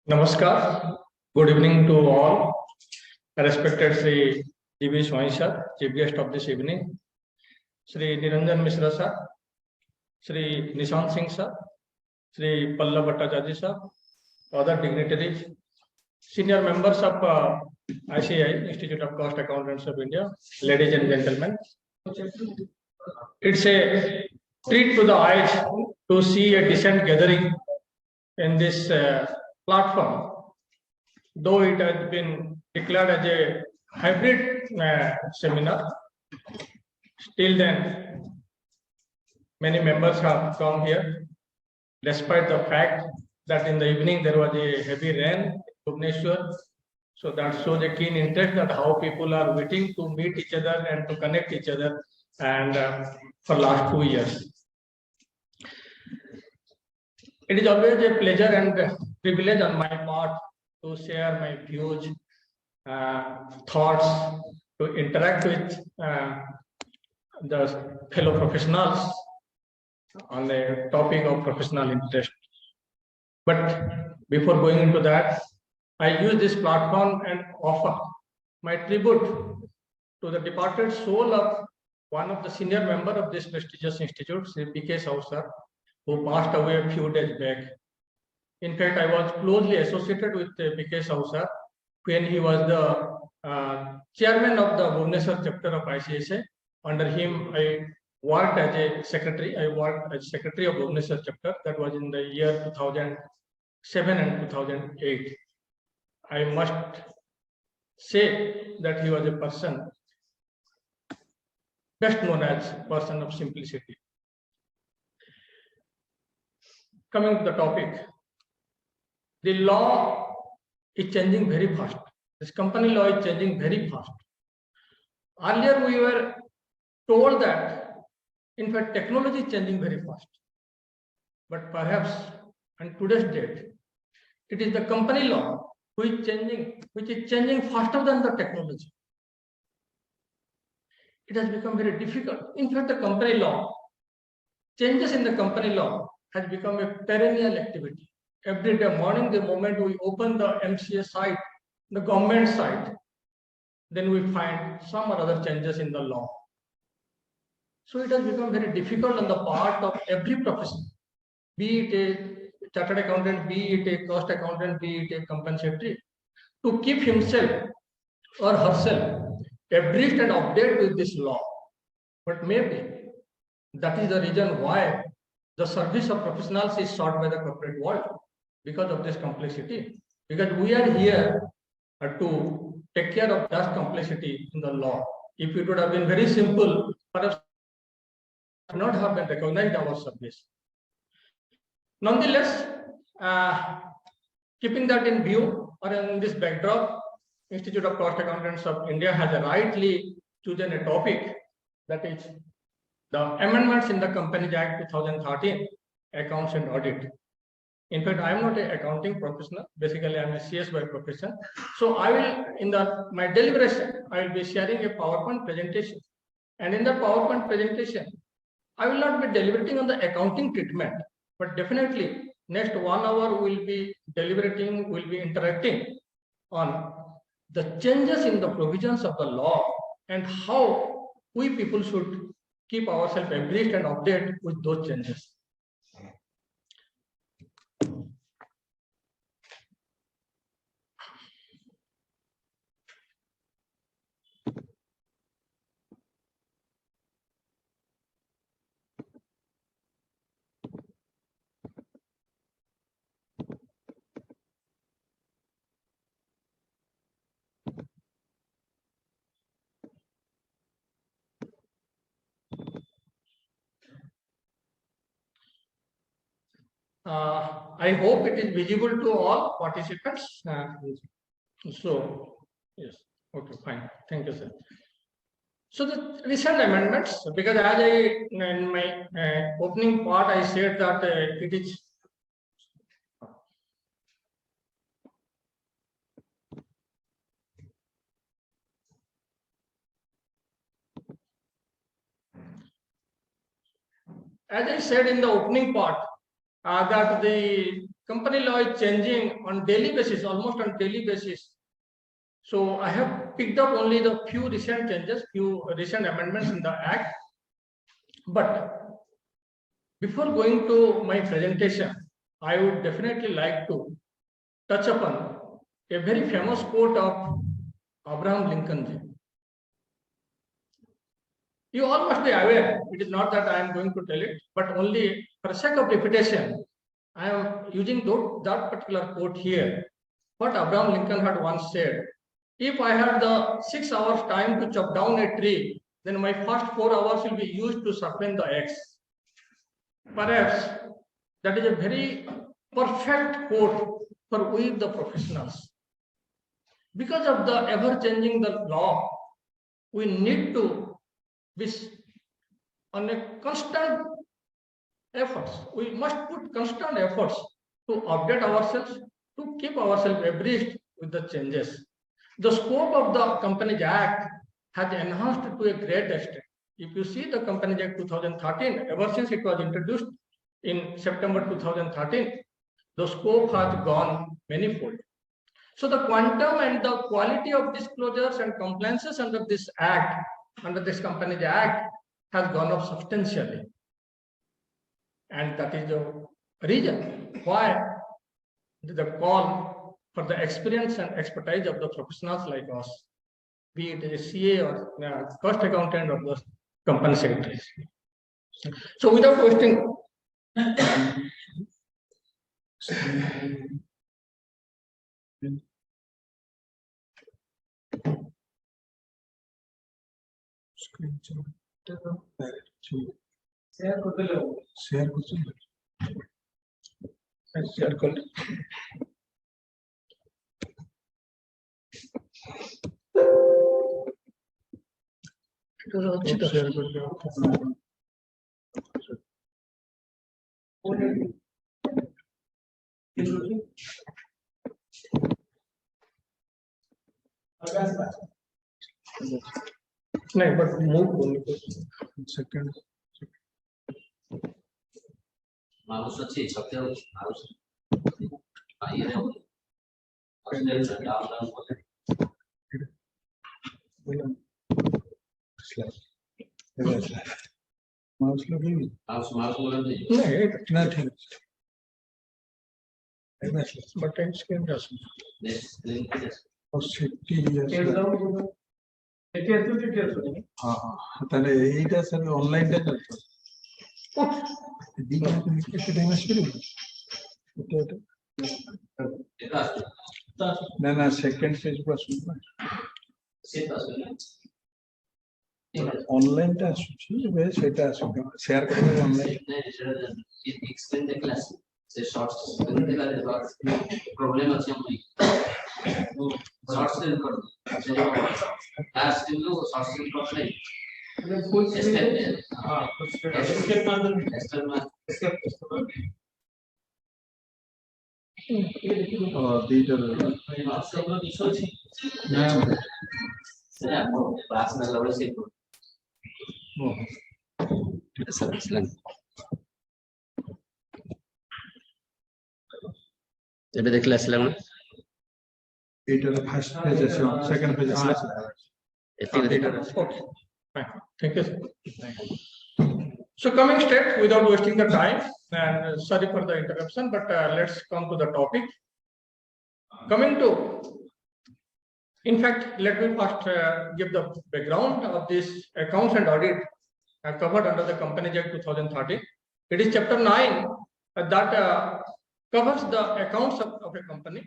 Namaskar. Good evening to all. Respected Sri Swain sir, chief guest of this evening, Sri Niranjan Mishra sir, Sri Nishant Singh sir, Sri Pallab Bhattacharya sir, other dignitaries, senior members of ICAI, Institute of Cost Accountants of India, ladies and gentlemen. It's a treat to the eyes to see a decent gathering in this platform, though it has been declared as a hybrid seminar. Still then, many members have come here, despite the fact that in the evening there was a heavy rain in Bhubaneswar. So that shows a keen interest that how people are waiting to meet each other and to connect each other, and for last 2 years. It is always a pleasure and privilege on my part to share my views, thoughts, to interact with the fellow professionals on the topic of professional interest. But before going into that, I use this platform and offer my tribute to the departed soul of one of the senior member of this prestigious institute, Sri P.K. Sahu sir, who passed away a few days back. In fact, I was closely associated with P.K. Sahu sir when he was the chairman of the Bhubaneswar Chapter of ICAI. Under him, I worked as a secretary. I worked as secretary of Bhubaneswar Chapter. That was in the year 2007 and 2008. I must say that he was a person best known as person of simplicity. Coming to the topic, the law is changing very fast. This company law is changing very fast. Earlier we were told that, in fact, technology is changing very fast. But perhaps on today's date, it is the company law which is changing faster than the technology. It has become very difficult. In fact, the company law, changes in the company law has become a perennial activity. Every day morning, the moment we open the MCA site, the government site, then we find some or other changes in the law. So it has become very difficult on the part of every profession, be it a chartered accountant, be it a cost accountant, be it a compensatory, to keep himself or herself abreast and update with this law. But maybe that is the reason why the service of professionals is sought by the corporate world, because of this complexity. Because we are here to take care of that complexity in the law. If it would have been very simple, perhaps not have been recognized our service. Nonetheless, keeping that in view or in this backdrop, Institute of Cost Accountants of India has rightly chosen a topic, that is the amendments in the Companies Act 2013, accounts and audit. In fact, I am not an accounting professional. Basically, I am a CS by profession. So I will, in my deliberation, I will be sharing a PowerPoint presentation. And in the PowerPoint presentation, I will not be deliberating on the accounting treatment, but definitely next 1 hour we will be deliberating, we will be interacting on the changes in the provisions of the law and how we people should keep ourselves abreast and update with those changes. I hope it is visible to all participants. So, yes, okay, fine. Thank you, sir. So the recent amendments, because as in my opening part, I said that it is as I said in the opening part, that the company law is changing on daily basis, almost on daily basis. So I have picked up only the few recent changes, few recent amendments in the Act. But before going to my presentation, I would definitely like to touch upon a very famous quote of Abraham Lincoln. You all must be aware, it is not that I am going to tell it, but only for sake of repetition, I am using that particular quote here. What Abraham Lincoln had once said, if I had the 6 hours time to chop down a tree, then my first 4 hours will be used to sharpen the axe. Perhaps that is a very perfect quote for we the professionals. because of the ever-changing the law, we need to be on a constant efforts. We must put constant efforts to update ourselves, to keep ourselves abreast with the changes. The scope of the Companies Act has enhanced to a great extent. If you see the Companies Act 2013, ever since it was introduced in September 2013, the scope has gone manifold. So the quantum and the quality of disclosures and compliances under this Act, under this Companies Act, has gone up substantially. And that is the reason why the call for the experience and expertise of the professionals like us, be it a CA or cost accountant or the company secretaries. So without wasting no, but move second. Mouse ଅଛି ସତ୍ୟ mouse ପାଇରେ mouse lagi mouse बोलते नहीं ठीक but time screen doesn't. और city हाँ ताले एटा sir online टा ना second page पर सुन ऑनलाइन टा वे सेटा शेयर करबे ऑनलाइन एक्सप्लेन द क्लास से शॉर्ट्स प्रॉब्लम अछि हम शॉर्ट्स कर क्लास के लोग शॉर्ट्स कर ଏବେ ଦେଖିଲେ ଆସିଲା କଣ एटा फर्स्ट पेज আছে सेकंड पेज আছে Thank you, sir. So coming straight without wasting the time, and sorry for the interruption, but let's come to the topic. Coming to, in fact, let me first give the background of this accounts and audit covered under the Companies Act 2013. It is Chapter 9 that covers the accounts of a company,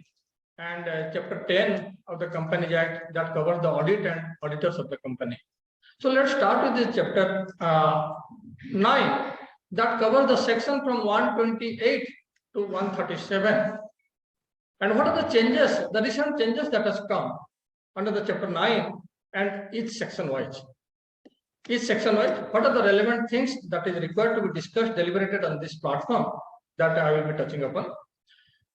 and Chapter 10 of the Companies Act that covers the audit and auditors of the company. So let's start with this Chapter 9 that covers the section from 128 to 137. And what are the changes, the recent changes that has come under the Chapter 9 and each section wise? Each section wise, what are the relevant things that is required to be discussed, deliberated on this platform that I will be touching upon.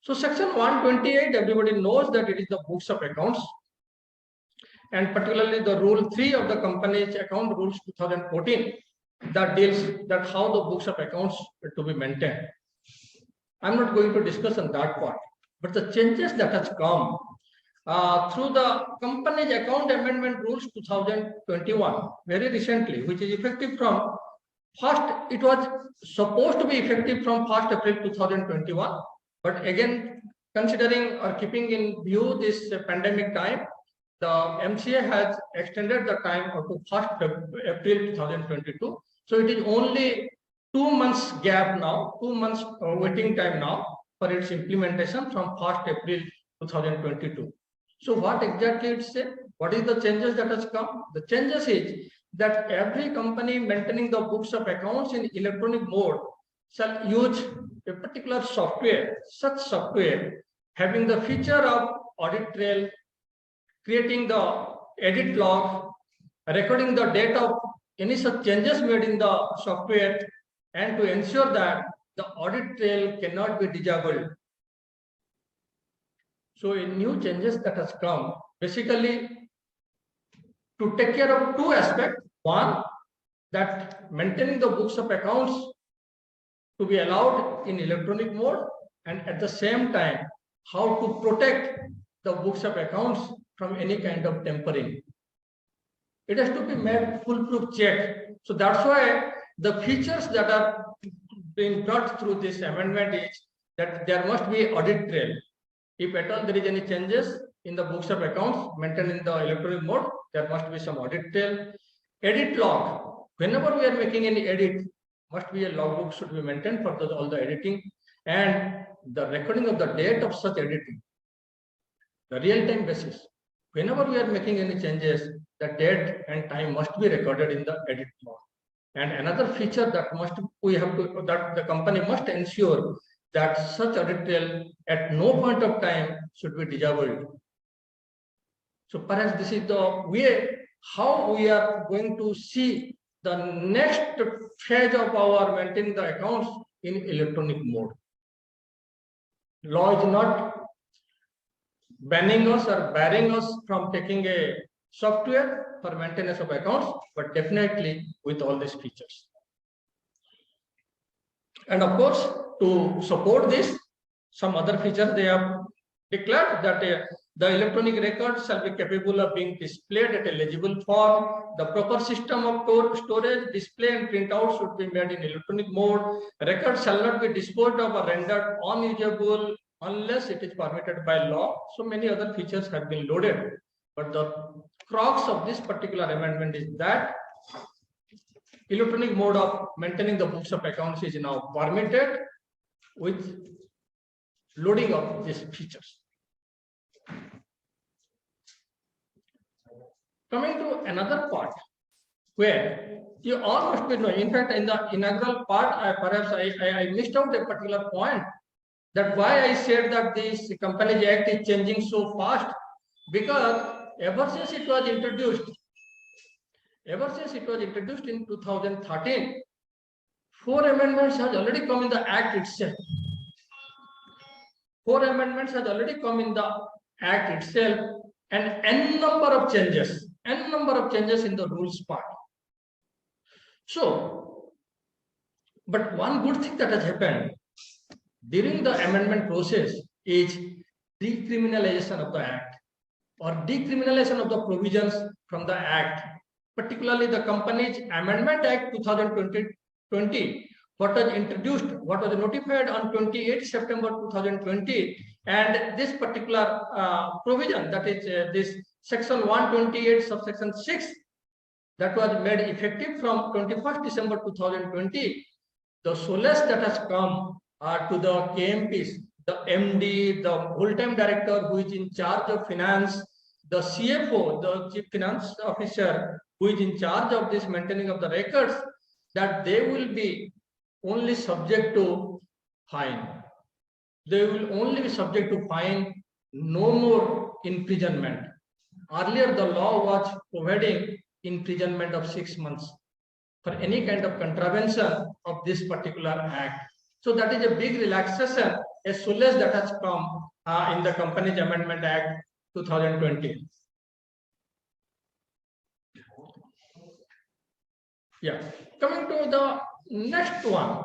So section 128, everybody knows that it is the books of accounts, and particularly the rule 3 of the Companies Account Rules 2014 that deals that how the books of accounts are to be maintained. I'm not going to discuss on that part, but the changes that has come through the Companies Account Amendment Rules 2021 very recently, which is effective from first, it was supposed to be effective from 1st April 2021, but again, considering or keeping in view this pandemic time, the MCA has extended the time up to 1st April 2022. So it is only 2 months gap now, 2 months waiting time now for its implementation from 1st April 2022. So what exactly it said? What is the changes that has come? The changes is that every company maintaining the books of accounts in electronic mode shall use a particular software, such software having the feature of audit trail creating the edit log, recording the date of any such changes made in the software, and to ensure that the audit trail cannot be disabled. So new changes that has come basically to take care of two aspects. One, that maintaining the books of accounts to be allowed in electronic mode, and at the same time, how to protect the books of accounts from any kind of tampering. It has to be made foolproof check. So that's why the features that are being brought through this amendment is that there must be audit trail. If at all there is any changes in the books of accounts maintained in the electronic mode, there must be some audit trail. Edit log. Whenever we are making any edit, must be a logbook should be maintained for all the editing, and the recording of the date of such editing. The real-time basis. Whenever we are making any changes, the date and time must be recorded in the edit log. And another feature that the company must ensure that such audit trail at no point of time should be disabled. So perhaps this is the way how we are going to see the next phase of our maintaining the accounts in electronic mode. Law is not banning us or barring us from taking a software for maintenance of accounts, but definitely with all these features. And of course, to support this, some other features they have declared that the electronic records shall be capable of being displayed at a legible form. The proper system of storage, display, and printout should be made in electronic mode. Records shall not be disposed of or rendered unusable unless it is permitted by law. So many other features have been loaded. But the crux of this particular amendment is that electronic mode of maintaining the books of accounts is now permitted with loading of these features. Coming to another part where you all must be knowing, in fact, in the inaugural part, I missed out a particular point, that why I said that this Companies Act is changing so fast, because ever since it was introduced in 2013, 4 amendments has already come in the Act itself. 4 amendments has already come in the Act itself, and n number of changes in the rules part. So, but one good thing that has happened during the amendment process is decriminalization of the Act, or decriminalization of the provisions from the Act, particularly the Companies Amendment Act 2020, what was notified on 28 September 2020, and this particular provision, that is this section 128 subsection 6, that was made effective from 21st December 2020. The solace that has come to the KMPs, the MD, the full-time director who is in charge of finance, the CFO, the Chief Finance Officer who is in charge of this maintaining of the records, that they will be only subject to fine. They will only be subject to fine, no more imprisonment. Earlier, the law was providing imprisonment of 6 months for any kind of contravention of this particular act. So that is a big relaxation, a solace that has come in the Companies Amendment Act 2020. Yeah, coming to the next one,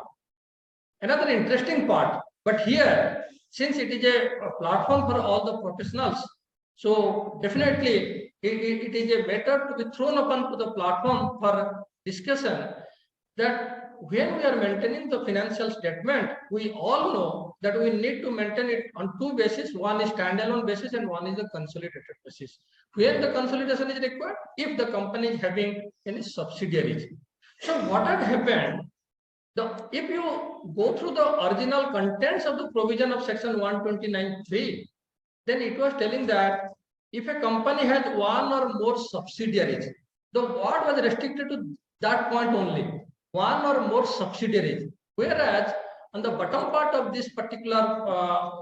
another interesting part. But here, since it is a platform for all the professionals, so definitely it is a matter to be thrown upon to the platform for discussion, that when we are maintaining the financial statement, we all know that we need to maintain it on 2 bases. One is standalone basis and one is the consolidated basis. Where the consolidation is required, if the company is having any subsidiaries. So what had happened, if you go through the original contents of the provision of section 129(3), then it was telling that if a company has 1 or more subsidiaries, the word was restricted to that point only, 1 or more subsidiaries. Whereas on the bottom part of this particular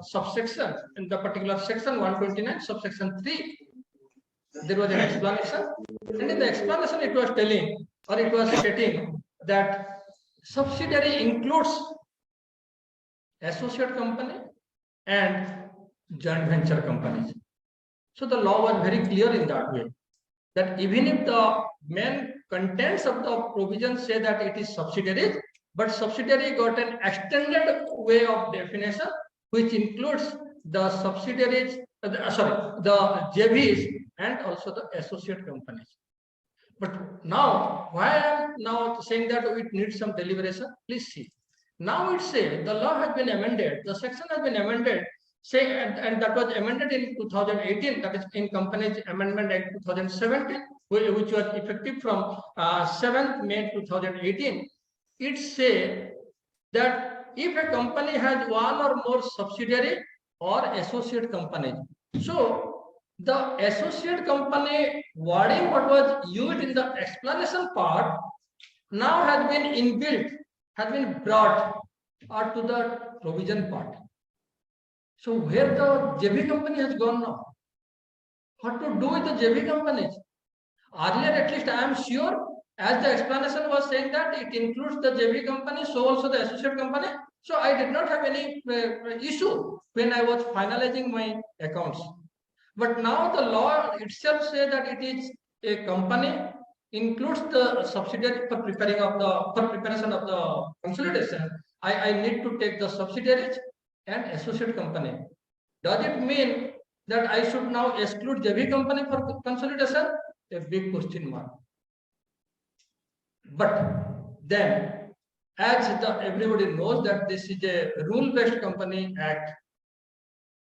subsection, in the particular section 129 subsection 3, there was an explanation, and in the explanation it was telling, or it was stating, that subsidiary includes associate company and joint venture companies. So the law was very clear in that way, that even if the main contents of the provision say that it is subsidiary, but subsidiary got an extended way of definition, which includes the subsidiaries, the JVs and also the associate companies. But now, why I am now saying that it needs some deliberation? Please see. Now it says the law has been amended, the section has been amended, say, and that was amended in 2018, that is in Companies Amendment Act 2017, which was effective from 7th May 2018. It says that if a company has one or more subsidiary or associate companies, so the associate company wording what was used in the explanation part now has been inbuilt, has been brought to the provision part. So where the JV company has gone now? What to do with the JV companies? Earlier, at least I am sure, as the explanation was saying that it includes the JV company, so also the associate company. So I did not have any issue when I was finalizing my accounts. But now the law itself says that it is a company, includes the subsidiary for preparation of the consolidation. I need to take the subsidiaries and associate company. Does it mean that I should now exclude JV company for consolidation? A big question mark. But then, as everybody knows that this is a rule-based company act,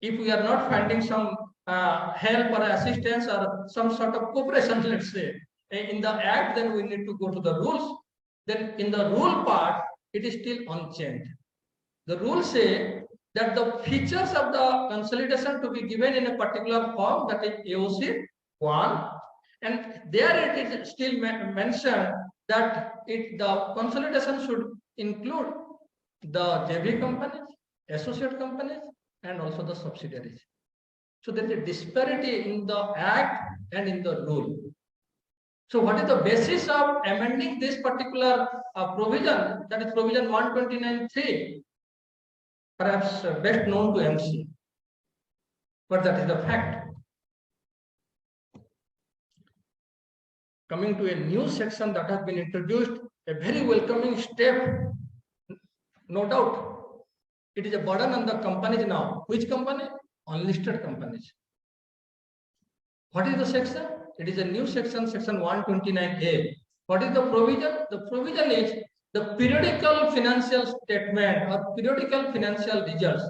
if we are not finding some help or assistance or some sort of cooperation, let's say, in the act, then we need to go to the rules. Then in the rule part, it is still unchanged. The rules say that the features of the consolidation to be given in a particular form, that is AOC 1, and there it is still mentioned that the consolidation should include the JV companies, associate companies, and also the subsidiaries. So there is a disparity in the act and in the rule. So what is the basis of amending this particular provision, that is provision 129(3), perhaps best known to MC, but that is the fact. Coming to a new section that has been introduced, a very welcoming step, no doubt. It is a burden on the companies now. Which company? Unlisted companies. What is the section? It is a new section, section 129A. What is the provision? The provision is the periodical financial statement or periodical financial results.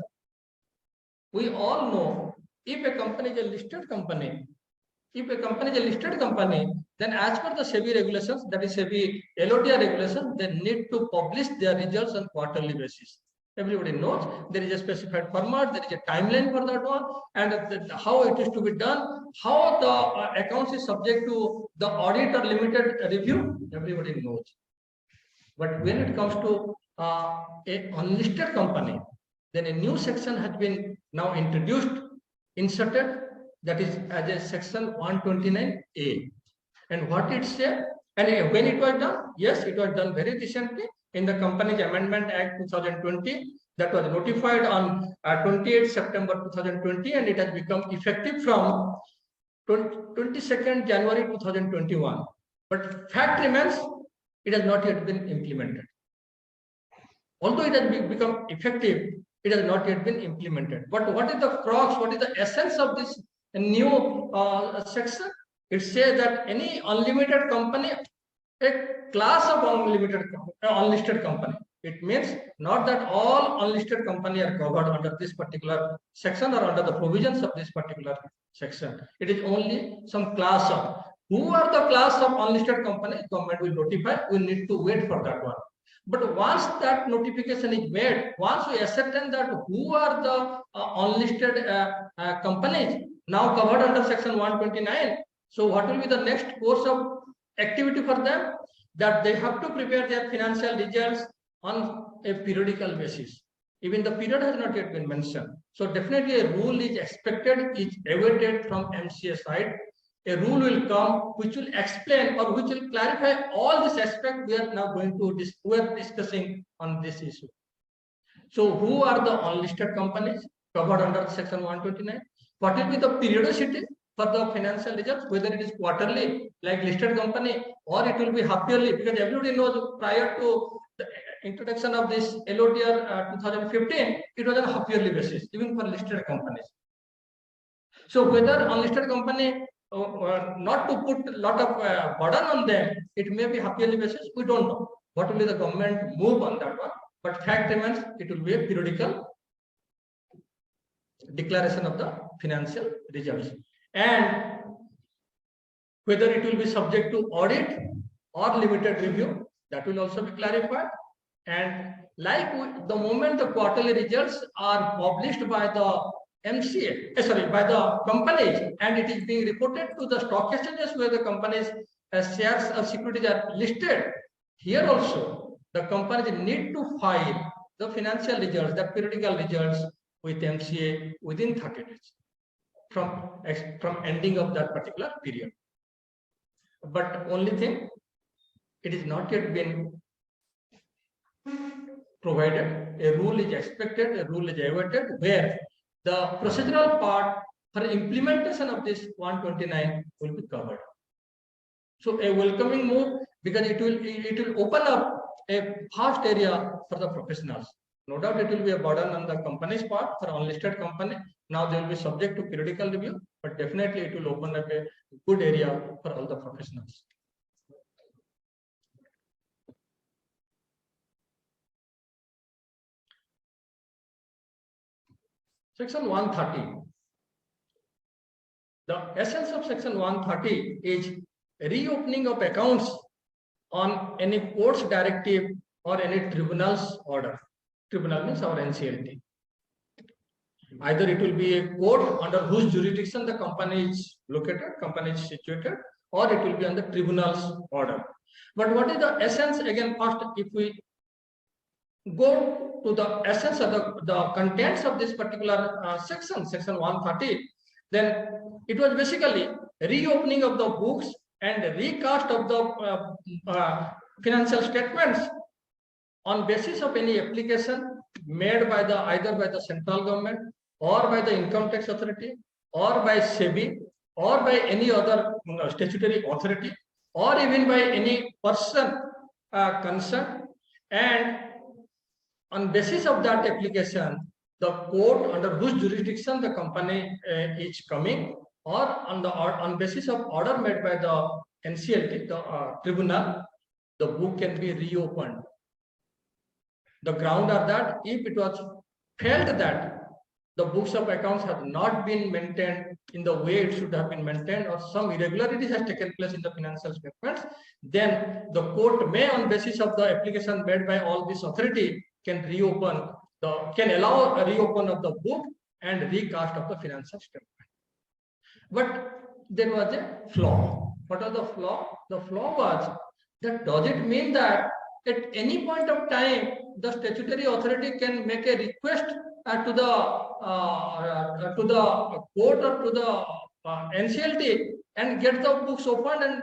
We all know if a company is a listed company, then as per the SEBI regulations, that is SEBI LOTR regulations, they need to publish their results on quarterly basis. Everybody knows there is a specified format, there is a timeline for that one, and how it is to be done, how the accounts is subject to the audit or limited review, everybody knows. But when it comes to a unlisted company, then a new section has been now introduced, inserted, that is as a section 129A. And what it said, and when it was done, yes, it was done very recently in the Companies Amendment Act 2020, that was notified on 28 September 2020, and it has become effective from 22nd January 2021. But fact remains, it has not yet been implemented. Although it has become effective, it has not yet been implemented. But what is the crux, what is the essence of this new section? It says that any unlimited company, a class of unlisted company. It means not that all unlisted companies are covered under this particular section or under the provisions of this particular section. It is only some class of. Who are the class of unlisted companies? Government will notify. We need to wait for that one. But once that notification is made, once we ascertain that who are the unlisted companies now covered under section 129, so what will be the next course of activity for them? That they have to prepare their financial results on a periodical basis. Even the period has not yet been mentioned. So definitely a rule is expected, is awaited from MCA side, a rule will come which will explain or which will clarify all this aspect we are now going to discussing on this issue. So who are the unlisted companies covered under section 129? What will be the periodicity for the financial results, whether it is quarterly like listed company or it will be half yearly, because everybody knows prior to the introduction of this LOTR 2015, it was on a half yearly basis, even for listed companies. So whether unlisted company not to put a lot of burden on them, it may be half yearly basis, we don't know. What will be the government move on that one? But fact remains, it will be a periodical declaration of the financial results. And whether it will be subject to audit or limited review, that will also be clarified. And like the moment the quarterly results are published by the MCA, by the companies, and it is being reported to the stock exchanges where the companies shares or securities are listed, here also the companies need to file the financial results, the periodical results with MCA within 30 days from ending of that particular period. But only thing, it is not yet been provided. A rule is expected, a rule is awaited, where the procedural part for implementation of this 129 will be covered. So a welcoming move, because it will open up a vast area for the professionals. No doubt it will be a burden on the company's part for unlisted company. Now they will be subject to periodical review, but definitely it will open up a good area for all the professionals. Section 130. The essence of section 130 is reopening of accounts on any court's directive or any tribunal's order. Tribunal means our NCLT. Either it will be a court under whose jurisdiction the company is located, company is situated, or it will be under tribunal's order. But what is the essence? Again, first, if we go to the essence of the contents of this particular section 130, then it was basically reopening of the books and recast of the financial statements on basis of any application made by either by the central government or by the income tax authority or by SEBI or by any other statutory authority or even by any person concerned, and on basis of that application, the court under whose jurisdiction the company is coming, or on basis of order made by the NCLT, the tribunal, the book can be reopened. The ground are that if it was felt that the books of accounts have not been maintained in the way it should have been maintained, or some irregularities has taken place in the financial statements, then the court may, on basis of the application made by all this authority, can allow a reopen of the book and recast of the financial statement. But there was a flaw. What was the flaw? The flaw was that does it mean that at any point of time the statutory authority can make a request to the court or to the NCLT and get the books opened, and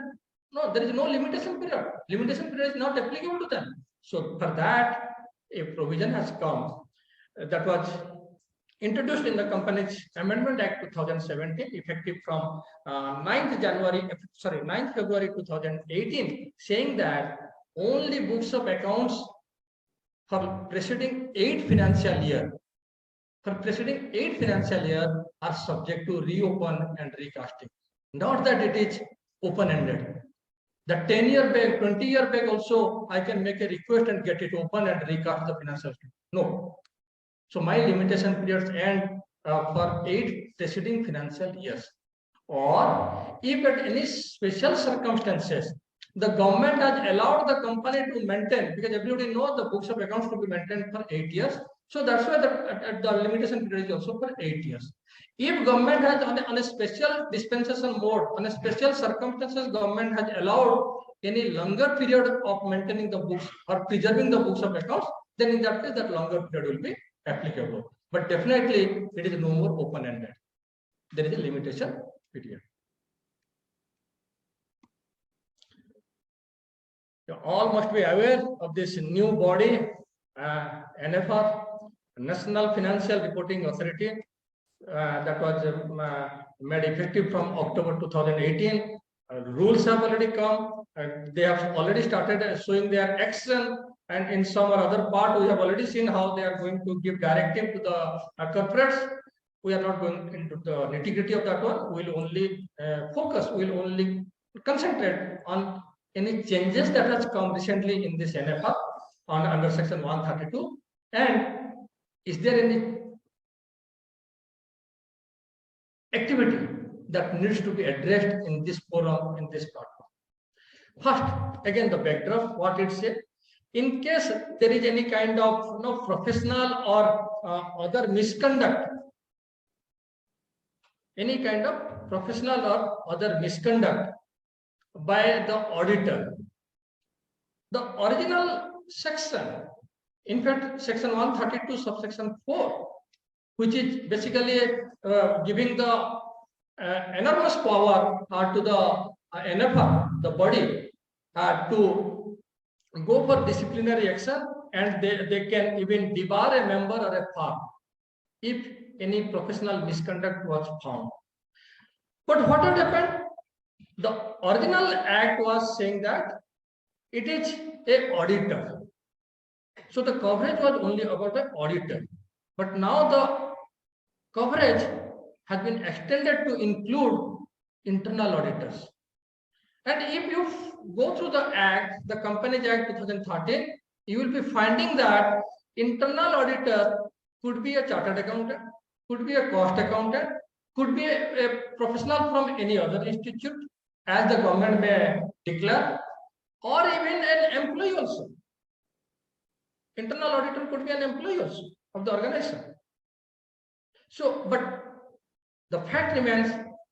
no, there is no limitation period. Limitation period is not applicable to them. So for that, a provision has come that was introduced in the Companies Amendment Act 2017, effective from 9th February 2018, saying that only books of accounts for preceding 8 financial year are subject to reopen and recasting. Not that it is open-ended. The 10-year back, 20-year back also, I can make a request and get it open and recast the financial statement. No. So my limitation periods end for 8 preceding financial years. Or if at any special circumstances, the government has allowed the company to maintain, because everybody knows the books of accounts to be maintained for 8 years. So that's why the limitation period is also for 8 years. If government has on a special dispensation mode, on a special circumstances, government has allowed any longer period of maintaining the books or preserving the books of accounts, then in that case, that longer period will be applicable. But definitely, it is no more open-ended. There is a limitation period. You all must be aware of this new body, NFR, National Financial Reporting Authority, that was made effective from October 2018. Rules have already come, and they have already started showing their action. And in some or other part, we have already seen how they are going to give directive to the corporates. We are not going into the nitty-gritty of that one. We will only focus, we will only concentrate on any changes that has come recently in this NFR under section 132. And is there any activity that needs to be addressed in this forum, in this platform? First, again, the backdrop, what it said. In case there is any kind of professional or other misconduct, any kind of professional or other misconduct by the auditor, the original section, in fact, section 132 subsection 4, which is basically giving the enormous power to the NFR, the body, to go for disciplinary action, and they can even debar a member or a firm if any professional misconduct was found. But what had happened? The original act was saying that it is a auditor. So the coverage was only about the auditor. But now the coverage has been extended to include internal auditors. And if you go through the Act, the Companies Act 2013, you will be finding that internal auditor could be a chartered accountant, could be a cost accountant, could be a professional from any other institute, as the government may declare, or even an employee also. Internal auditor could be an employee also of the organization. So, but the fact remains,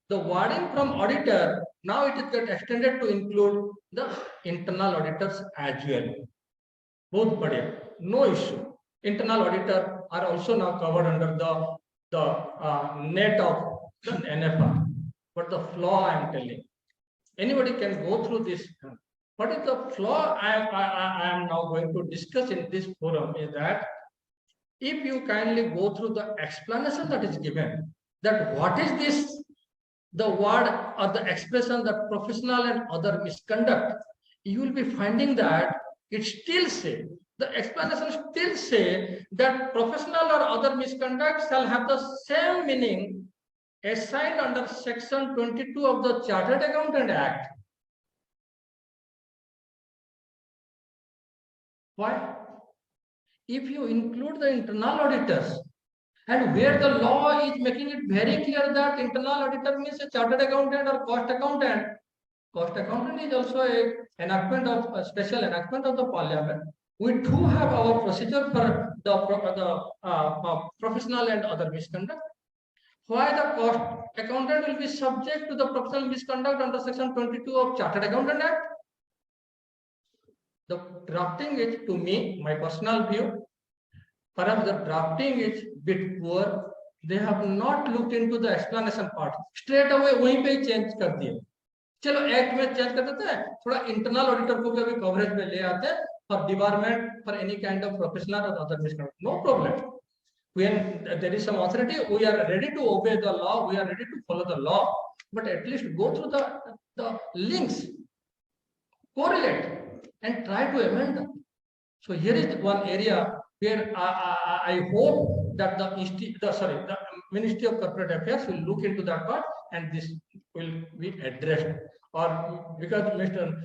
the wording from auditor, now it is get extended to include the internal auditors as well. Both badhiya, no issue. Internal auditor are also now covered under the net of the NFR. But the flaw I am telling, anybody can go through this. What is the flaw I am now going to discuss in this forum is that if you kindly go through the explanation that is given, that what is this, the word or the expression that professional and other misconduct, you will be finding that it still say, the explanation still say that professional or other misconduct shall have the same meaning assigned under section 22 of the Chartered Accountant Act. Why? If you include the internal auditors, and where the law is making it very clear that internal auditor means a chartered accountant or cost accountant. Cost accountant is also a special enactment of the Parliament. We do have our procedure for the professional and other misconduct. Why the cost accountant will be subject to the professional misconduct under section 22 of Chartered Accountant Act? The drafting is, to me, my personal view, perhaps the drafting is a bit poor. They have not looked into the explanation part. Straight away वहीं पे change कर दिए. चलो act में change कर देते हैं. थोड़ा internal auditor को भी coverage में ले आते हैं for debarment for any kind of professional or other misconduct. No problem. When there is some authority, we are ready to obey the law. We are ready to follow the law. But at least go through the links, correlate, and try to amend them. So here is one area where I hope that the Ministry of Corporate Affairs will look into that part, and this will be addressed. Or because Mr.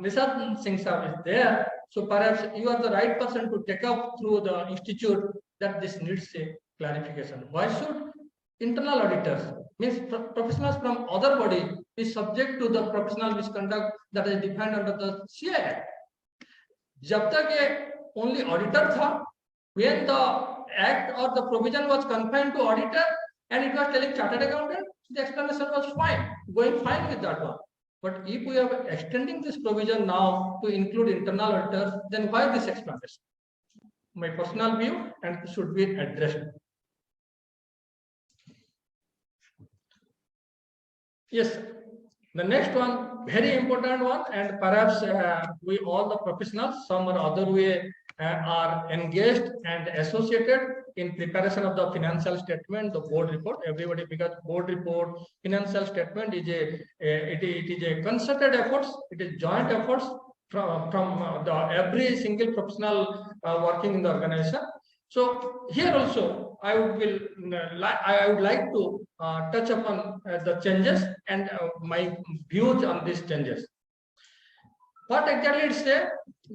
Nishant Singh sir is there, so perhaps you are the right person to take up through the institute that this needs a clarification. Why should internal auditors, means professionals from other body, be subject to the professional misconduct that is defined under the CAI Act? जब तक ये only auditor था, when the act or the provision was confined to auditor and it was telling chartered accountant, the explanation was fine, going fine with that one. But if we are extending this provision now to include internal auditors, then why this explanation? My personal view, and should be addressed. Yes, The next one, very important one, and perhaps we all the professionals, some or other way are engaged and associated in preparation of the financial statement, the board report. Everybody, because board report, financial statement is it is a concerted efforts. It is joint efforts from the every single professional working in the organization. So here also I would like to touch upon the changes and my views on these changes. What exactly it say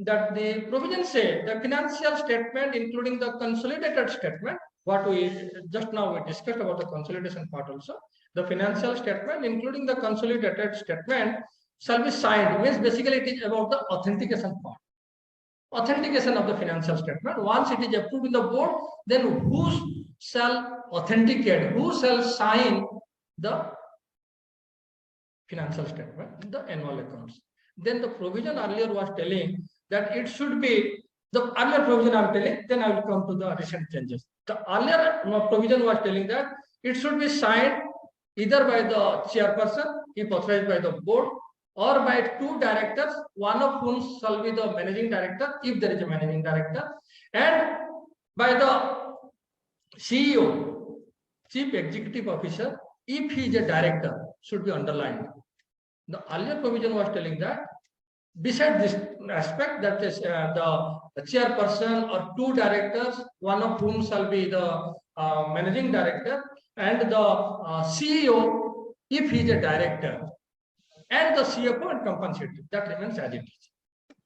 that the provisions say the financial statement including the consolidated statement, what we just now we discussed about the consolidation part also. The financial statement including the consolidated statement shall be signed, means basically it is about the authentication part. Authentication of the financial statement. Once it is approved in the board, then who shall authenticate, who shall sign the financial statement, the annual accounts. Then the provision earlier was telling that it should be the earlier provision I'm telling, then I will come to the recent changes. The earlier provision was telling that it should be signed either by the chairperson, if authorized by the board, or by two directors, one of whom shall be the managing director, if there is a managing director, and by the CEO, chief executive officer, if he is a director, should be underlined. The earlier provision was telling that beside this aspect, that is the chairperson or two directors, one of whom shall be the managing director, and the CEO, if he is a director, and the CFO and compensatory, that remains as it is.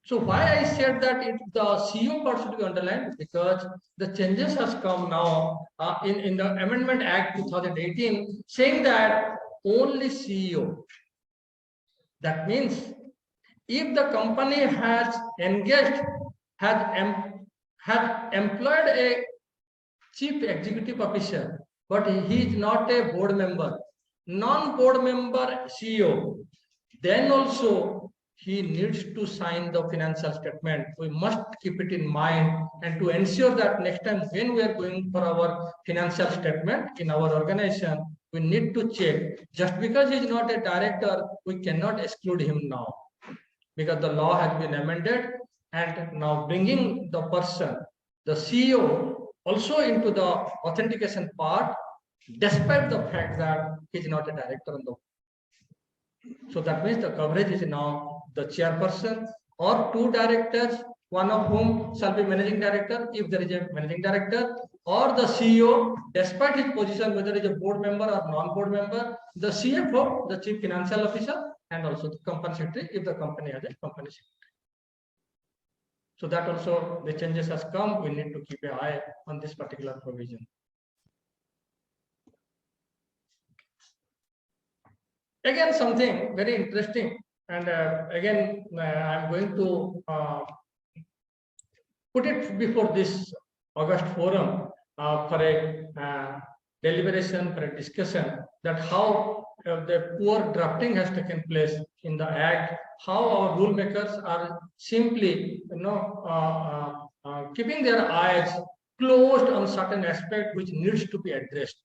So why I said that the CEO part should be underlined, because the changes has come now in the Amendment Act 2018 saying that only CEO. That means if the company has engaged, has employed a chief executive officer, but he is not a board member, non-board member CEO, then also he needs to sign the financial statement. We must keep it in mind, and to ensure that next time when we are going for our financial statement in our organization, we need to check. Just because he is not a director, we cannot exclude him now, because the law has been amended, and now bringing the person, the CEO, also into the authentication part, despite the fact that he is not a director on the. So that means the coverage is now the chairperson or two directors, one of whom shall be managing director, if there is a managing director, or the CEO, despite his position, whether it is a board member or non-board member, the CFO, the chief financial officer, and also the company secretary, if the company has a company secretary. So that also the changes has come. We need to keep an eye on this particular provision. Again, something very interesting, and again, I'm going to put it before this August forum for a deliberation, for a discussion, that how the poor drafting has taken place in the Act, how our rule makers are simply, keeping their eyes closed on certain aspect which needs to be addressed.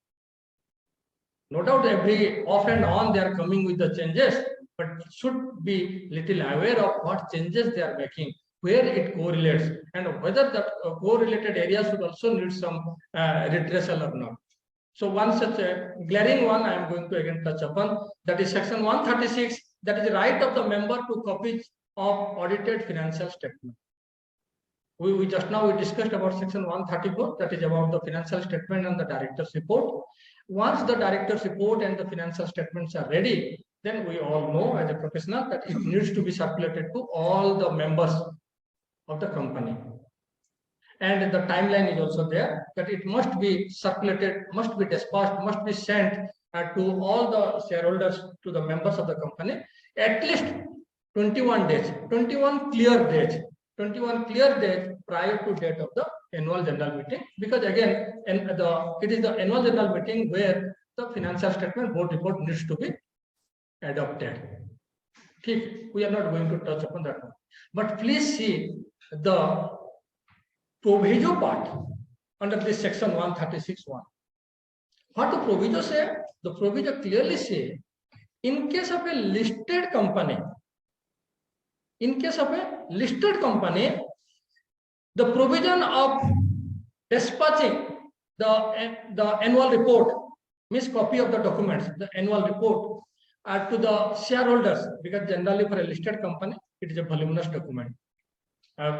No doubt every off and on they are coming with the changes, but should be little aware of what changes they are making, where it correlates, and whether that correlated area should also need some redressal or not. So one such a glaring one I am going to again touch upon, that is section 136, that is the right of the member to copies of audited financial statement. We just now we discussed about section 134, that is about the financial statement and the director's report. Once the director's report and the financial statements are ready, then we all know as a professional that it needs to be circulated to all the members of the company. And the timeline is also there, that it must be circulated, must be dispatched, must be sent to all the shareholders, to the members of the company, at least 21 days, 21 clear days prior to date of the annual general meeting, because again, it is the annual general meeting where the financial statement board report needs to be adopted. Okay, we are not going to touch upon that one, but please see the proviso part under this section 136(1). What the proviso say? The proviso clearly say, in case of a listed company, the provision of dispatching the annual report, means copy of the documents, the annual report to the shareholders, because generally for a listed company, it is a voluminous document.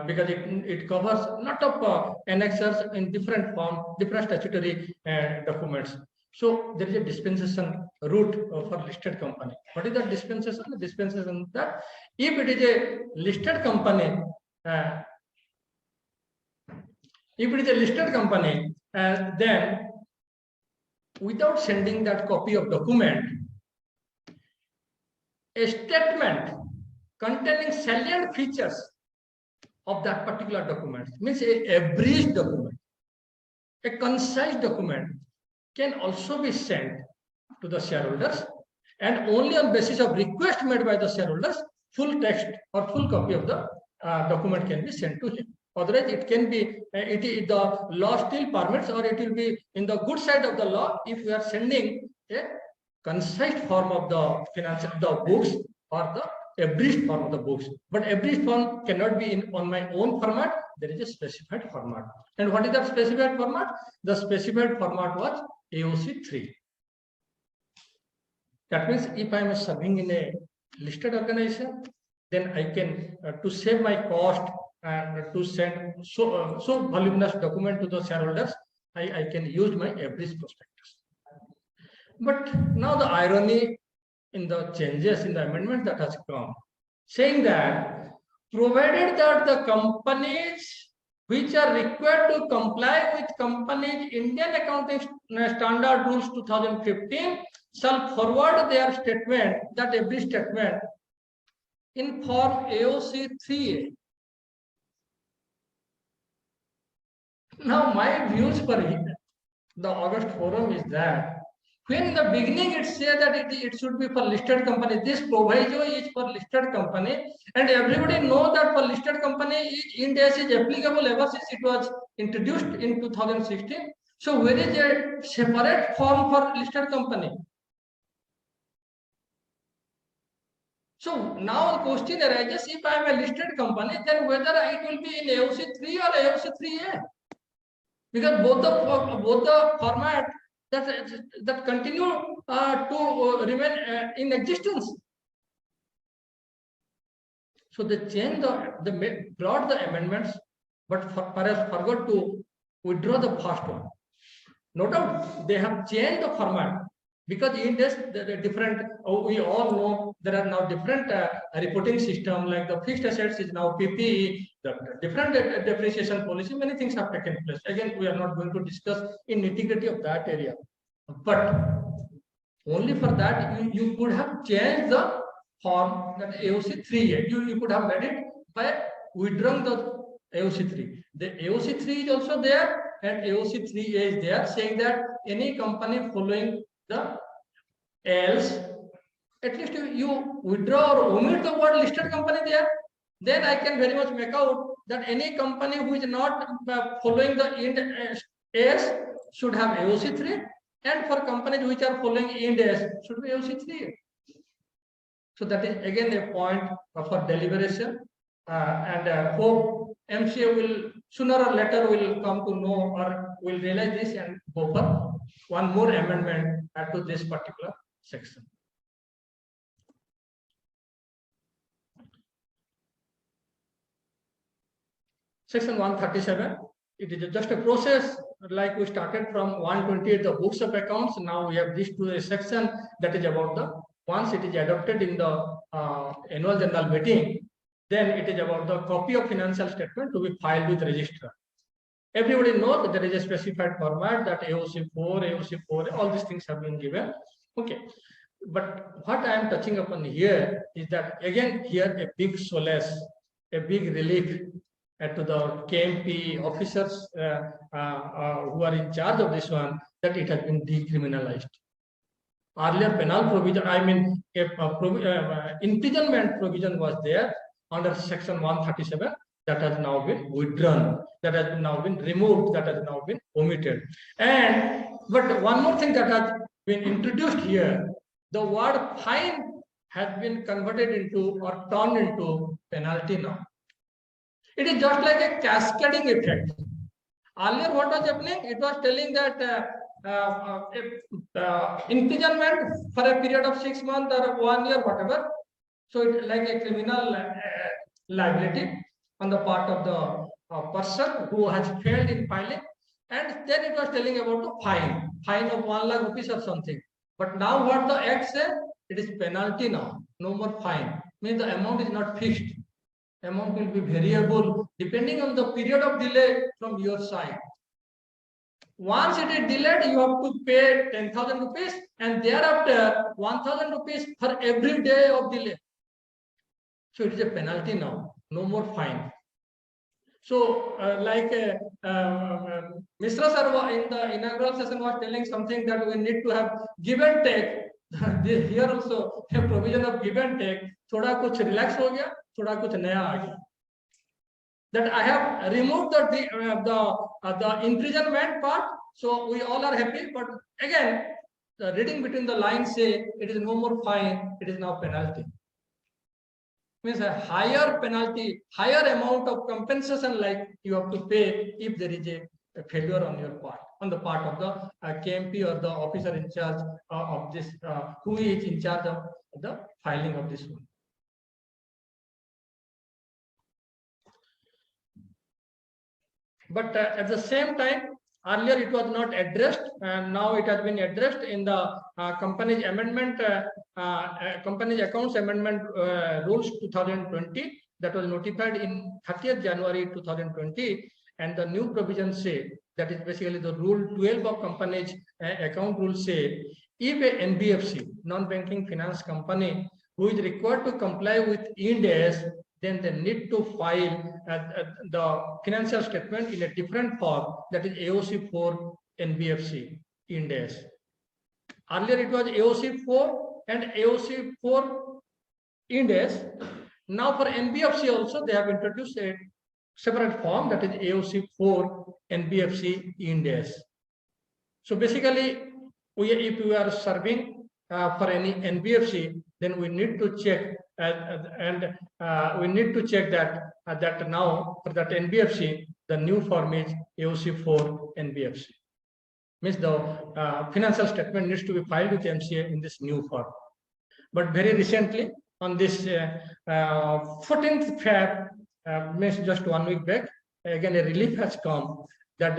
Because it covers a lot of annexures in different form, different statutory documents. So there is a dispensation route for listed company. What is the dispensation? The dispensation that if it is a listed company, then without sending that copy of document, a statement containing salient features of that particular document, means a brief document, a concise document, can also be sent to the shareholders, and only on basis of request made by the shareholders, full text or full copy of the document can be sent to him. Otherwise, it can be the law still permits, or it will be in the good side of the law if we are sending a concise form of the financial books, or the abridged form of the books. But abridged form cannot be on my own format. There is a specified format. And what is that specified format? The specified format was AOC 3. That means if I am serving in a listed organization, then I can, to save my cost and to send so voluminous document to the shareholders, I can use my abridged prospectus. But now the irony in the changes in the amendment that has come, saying that provided that the companies which are required to comply with companies Indian Accounting Standard Rules 2015 shall forward their statement, that every statement, in form AOC 3A. Now my views for the August forum is that when in the beginning it said that it should be for listed company, this proviso is for listed company, and everybody knows that for listed company, Ind AS is applicable ever since it was introduced in 2016. So where is a separate form for listed company? So now the question arises, if I am a listed company, then whether it will be in AOC 3 or AOC 3A, because both the format that continue to remain in existence. So they changed they brought the amendments, but perhaps forgot to withdraw the first one. No doubt they have changed the format, because in this there are different. We all know there are now different reporting system, like the fixed assets is now PPE, the different depreciation policy. Many things have taken place. Again, we are not going to discuss in nitty-gritty of that area. But only for that you could have changed the form, that AOC 3A. You could have made it by withdrawing the AOC 3. The AOC 3 is also there, and AOC 3A is there, saying that any company following the else, at least you withdraw or omit the word listed company there. Then I can very much make out that any company who is not following the Ind AS should have AOC 3. And for companies which are following Ind AS should be AOC 3. So that is again a point for deliberation, and hope MCA will sooner or later will come to know or will realize this and go for one more amendment to this particular section. Section 137. It is just a process, like we started from 128, the books of accounts. Now we have reached to a section that is about the, once it is adopted in the annual general meeting, then it is about the copy of financial statement to be filed with registrar. Everybody knows that there is a specified format, that AOC 4, AOC 4, all these things have been given. Okay. But what I am touching upon here is that again here a big solace, a big relief to the KMP officers who are in charge of this one, that it has been decriminalized. Earlier penal provision, I mean imprisonment provision was there under section 137, that has now been withdrawn, that has now been removed, that has now been omitted. And but one more thing that has been introduced here, the word fine has been converted into or turned into penalty now. It is just like a cascading effect. Earlier, what was happening? It was telling that imprisonment for a period of 6 months or 1 year, whatever. So it's like a criminal liability on the part of the person who has failed in filing. And then it was telling about the fine of 1 lakh rupees or something. But now what the act says, it is penalty now, no more fine. Means the amount is not fixed. Amount will be variable depending on the period of delay from your side. Once it is delayed, you have to pay 10,000 rupees and thereafter 1,000 rupees for every day of delay. So it is a penalty now, no more fine. So Mishra sir in the inaugural session was telling something that we need to have give and take. Here also a provision of give and take. Thoda kuch relax ho gaya, thoda kuch naya aa gaya. That I have removed the imprisonment part, so we all are happy. But again, the reading between the lines say it is no more fine, it is now penalty. Means a higher penalty, higher amount of compensation like you have to pay if there is a failure on your part, on the part of the KMP or the officer in charge of this, who is in charge of the filing of this one. But at the same time, earlier it was not addressed, and now it has been addressed in the Companies Amendment, Companies Accounts Amendment Rules 2020 that was notified in 30th January 2020, and the new provisions say, that is basically the Rule 12 of Companies Account Rules say, if a NBFC, non-banking finance company, who is required to comply with Ind AS, then they need to file the financial statement in a different form, that is AOC 4 NBFC Ind AS. Earlier it was AOC 4 and AOC 4 Ind AS. Now for NBFC also they have introduced a separate form, that is AOC 4 NBFC Ind AS. So basically, if we are serving for any NBFC, then we need to check we need to check that now for that NBFC, the new form is AOC 4 NBFC. Means the financial statement needs to be filed with MCA in this new form. But very recently, on this 14th Feb, means just 1 week back, again a relief has come that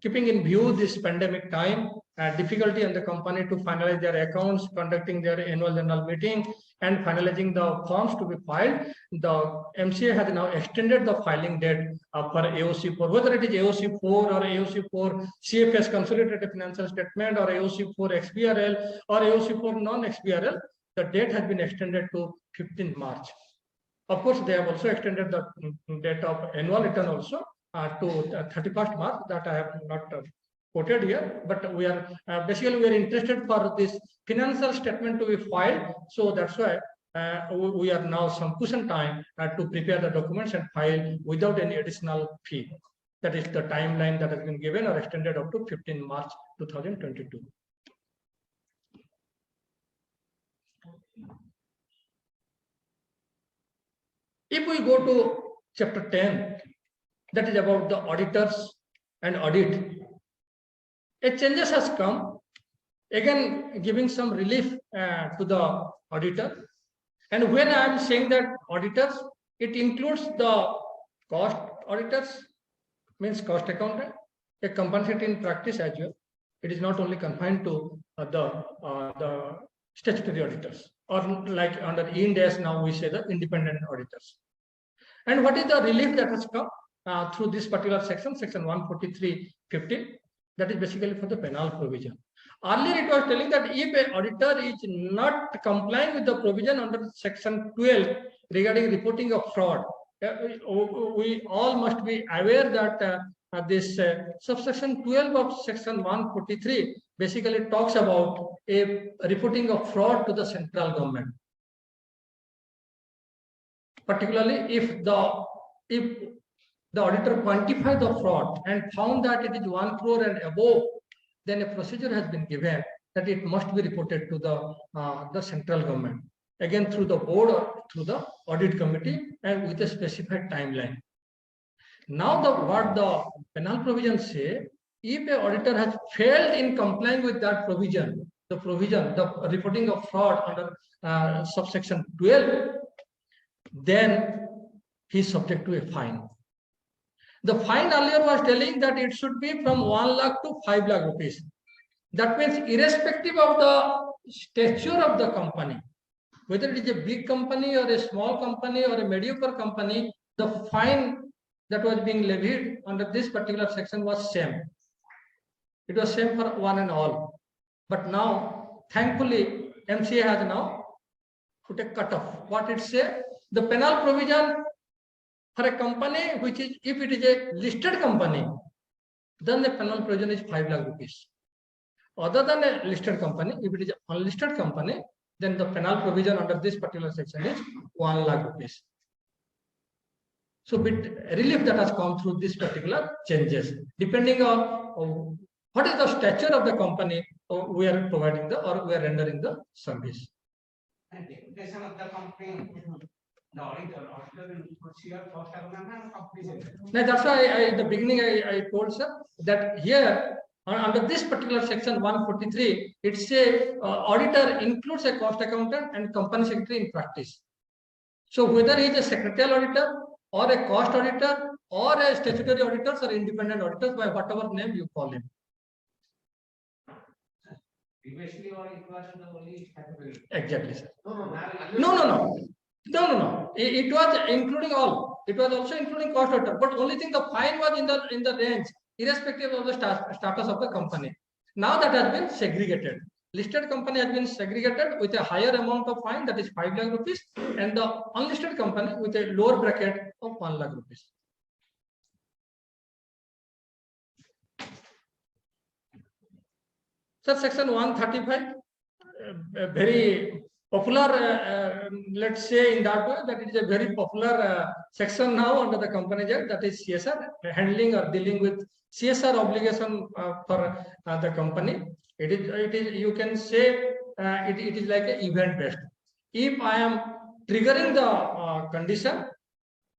keeping in view this pandemic time, difficulty in the company to finalize their accounts, conducting their annual general meeting, and finalizing the forms to be filed, the MCA has now extended the filing date for AOC 4, whether it is AOC 4 or AOC 4 CFS consolidated financial statement or AOC 4 XBRL or AOC 4 non-XBRL, the date has been extended to 15 March. Of course, they have also extended the date of annual return also to 31st March, that I have not quoted here, but we are basically we are interested for this financial statement to be filed. So that's why we are now some cushion time to prepare the documents and file without any additional fee. That is the timeline that has been given or extended up to 15 March 2022. If we go to chapter 10, that is about the auditors and audit, a changes has come, again giving some relief to the auditor. And when I am saying that auditors, it includes the cost auditors, means cost accountant, a compensate in practice as well. It is not only confined to the statutory auditors, or like under Ind AS now we say the independent auditors. And what is the relief that has come through this particular section, section 143(15), that is basically for the penal provision. Earlier it was telling that if an auditor is not complying with the provision under section 12 regarding reporting of fraud, we all must be aware that this subsection 12 of section 143 basically talks about a reporting of fraud to the central government. Particularly if the auditor quantified the fraud and found that it is 1 crore and above, then a procedure has been given that it must be reported to the central government, again through the board or through the audit committee and with a specified timeline. Now what the penal provisions say, if a auditor has failed in complying with that provision, the reporting of fraud under subsection 12, then he is subject to a fine. The fine earlier was telling that it should be from 1 lakh to 5 lakh rupees. That means irrespective of the stature of the company, whether it is a big company or a small company or a mediocre company, the fine that was being levied under this particular section was same. It was same for one and all. But now, thankfully, MCA has now put a cutoff. What it says, the penal provision for a company which is, if it is a listed company, then the penal provision is 5 lakh rupees. Other than a listed company, if it is an unlisted company, then the penal provision under this particular section is 1 lakh rupees. So bit relief that has come through this particular changes, depending on what is the stature of the company we are providing or we are rendering the service. And the reputation of the company, the auditor will see your first argument company. Now that's why in the beginning I told sir that here under this particular section 143, it says auditor includes a cost accountant and company secretary in practice. So whether he is a secretarial auditor or a cost auditor or a statutory auditors or independent auditors, by whatever name you call him. Previously, or it was the only category. Exactly, sir. No. It was including all. It was also including cost auditor, but only thing the fine was in the range, irrespective of the status of the company. Now that has been segregated. Listed company has been segregated with a higher amount of fine, that is 5 lakh rupees, and the unlisted company with a lower bracket of 1 lakh rupees. So section 135, very popular, let's say in that way, that it is a very popular section now under the Companies Act, that is CSR, handling or dealing with CSR obligation for the company. It is you can say it is like an event based. If I am triggering the condition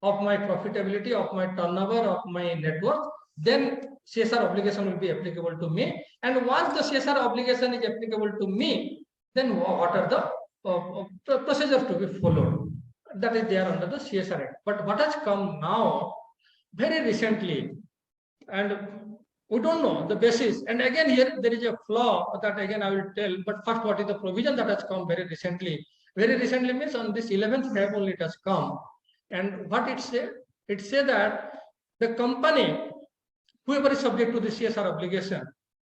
of my profitability, of my turnover, of my net worth, then CSR obligation will be applicable to me. And once the CSR obligation is applicable to me, then what are the procedures to be followed? That is there under the CSR Act. But what has come now, very recently, and we don't know the basis. And again, here there is a flaw that again I will tell. But first, what is the provision that has come very recently? Very recently means on this 11th Feb only it has come. And what it says? It says that the company, whoever is subject to the CSR obligation,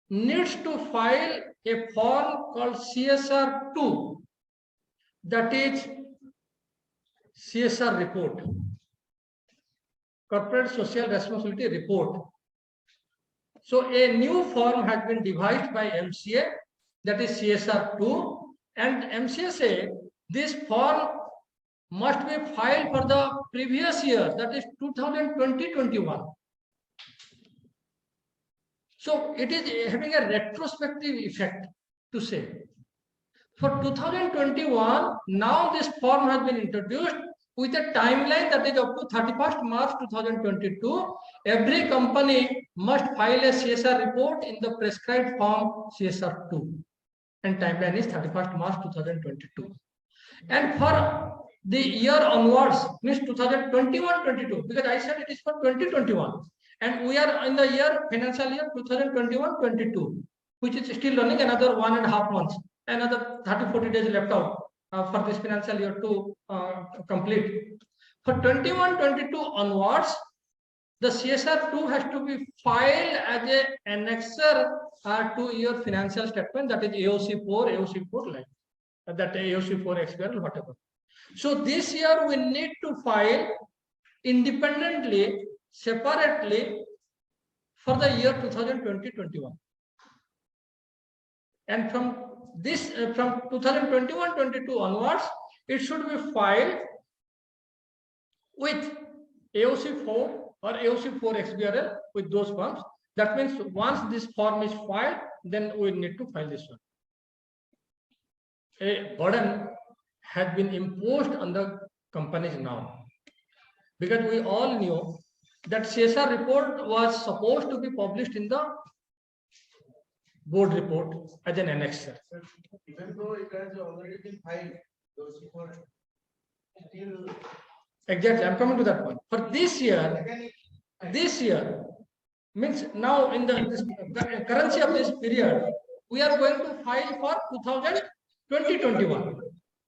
needs to file a form called CSR2, that is CSR report, Corporate Social Responsibility Report. So a new form has been devised by MCA, that is CSR2, and MCA say this form must be filed for the previous year, that is 2020-21. So it is having a retrospective effect to say. For 2021, now this form has been introduced with a timeline that is up to 31st March 2022. Every company must file a CSR report in the prescribed form CSR2. And timeline is 31st March 2022. And for the year onwards, means 2021-22, because I said it is for 2021. And we are in the year, financial year 2021-22, which is still running another 1.5 months, another 30-40 days left out for this financial year to complete. For 21-22 onwards, the CSR2 has to be filed as an annexer to your financial statement, that is AOC4, like that AOC4 XBRL, whatever. So this year we need to file independently, separately for the year 2020-21. And from this, from 2021-22 onwards, it should be filed with AOC4 or AOC4 XBRL with those forms. That means once this form is filed, then we need to file this one. a burden has been imposed on the companies now. Because we all knew that CSR report was supposed to be published in the board report as an annexure. Even though it has already been filed, those reports still. Exactly, I'm coming to that point. For this year means now in the currency of this period, we are going to file for 2021.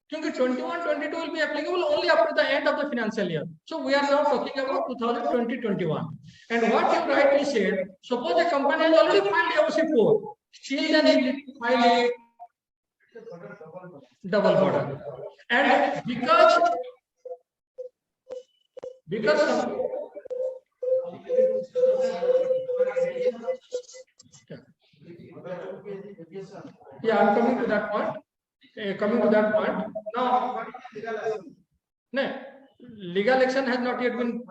Because 21-22 will be applicable only after the end of the financial year. So we are now talking about 2020-21. And what you rightly said, suppose a company has already filed AOC4, still then he need to file a double burden. And because yeah, I'm coming to that point. Now, no, legal action has not yet been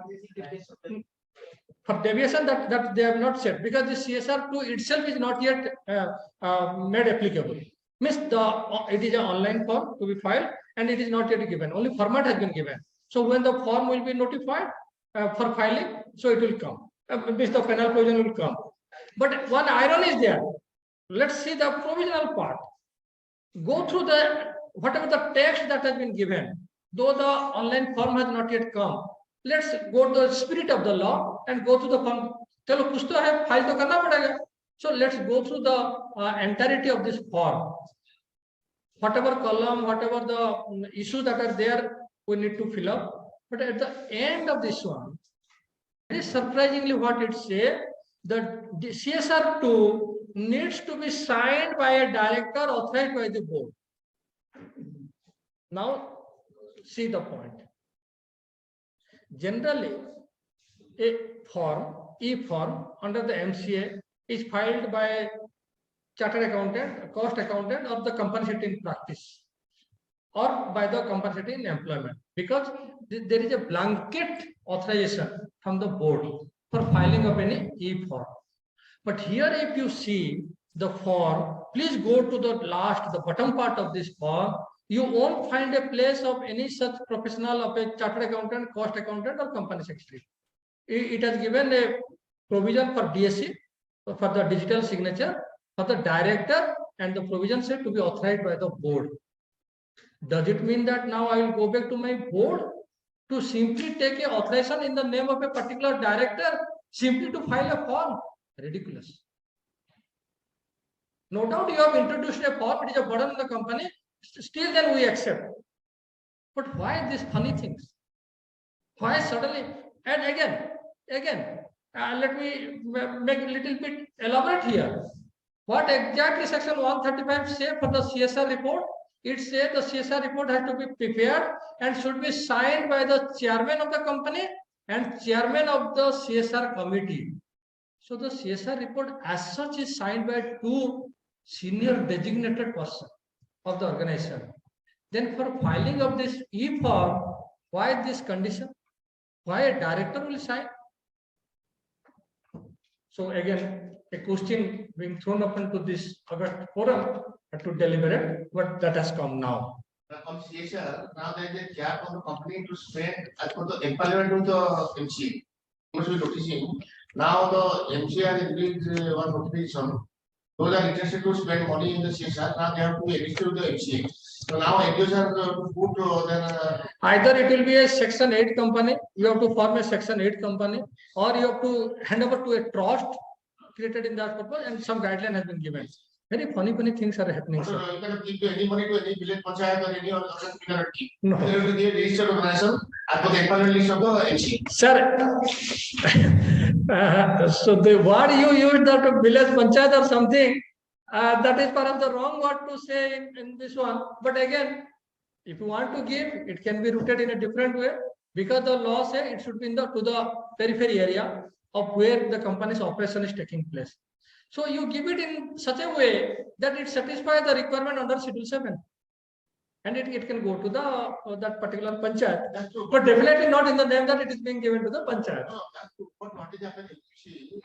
for deviation that they have not said, because the CSR2 itself is not yet made applicable. Means it is an online form to be filed and it is not yet given. Only format has been given. So when the form will be notified for filing, so it will come. Means the penal provision will come. But one irony is there. Let's see the provisional part. Go through whatever the text that has been given, though the online form has not yet come. Let's go to the spirit of the law and go through the form. Chalo kuch to hai, file to karna padega. So let's go through the entirety of this form. Whatever column, whatever the issues that are there, we need to fill up. But at the end of this one, very surprisingly what it says, that the CSR2 needs to be signed by a director authorized by the board. Now, see the point. Generally, a form, e-form under the MCA is filed by chartered accountant, cost accountant of the company in practice, or by the company in employment, because there is a blanket authorization from the board for filing of any e-form. But here, if you see the form, please go to the bottom part of this form. You won't find a place of any such professional of a chartered accountant, cost accountant, or company secretary. It has given a provision for DSC, for the digital signature, for the director, and the provision said to be authorized by the board. Does it mean that now I will go back to my board to simply take a authorization in the name of a particular director simply to file a form? Ridiculous. No doubt you have introduced a form, it is a burden on the company, still then we accept. But why these funny things? Why suddenly? And again, let me make a little bit elaborate here. What exactly section 135 say for the CSR report? It says the CSR report has to be prepared and should be signed by the chairman of the company and chairman of the CSR committee. So the CSR report as such is signed by two senior designated persons of the organization. Then for filing of this e-form, why this condition? Why a director will sign? So again, a question being thrown up into this August forum to deliberate, but that has come now. On CSR, now there is a gap on the company to spend as per the empowerment of the MCA. Must be noticing. Now the MCA has released one notification. Those are interested to spend money in the CSR. Now they have to be registered with the MCA. So now NGOs are put their. Either it will be a Section 8 company, you have to form a Section 8 company, or you have to hand over to a trust created in that purpose, and some guideline has been given. Very funny things are happening, sir. You cannot give any money to any village panchayat or any other you cannot give. No. There will be a registered organization as per the empowerment list of the MCA. Sir, so the word you used that village panchayat or something, that is perhaps the wrong word to say in this one. But again, if you want to give, it can be rooted in a different way, because the law says it should be to the periphery area of where the company's operation is taking place. So you give it in such a way that it satisfies the requirement under Schedule 7. And it can go to the that particular panchayat, but definitely not in the name that it is being given to the panchayat. No, that's true. But what is happening? See,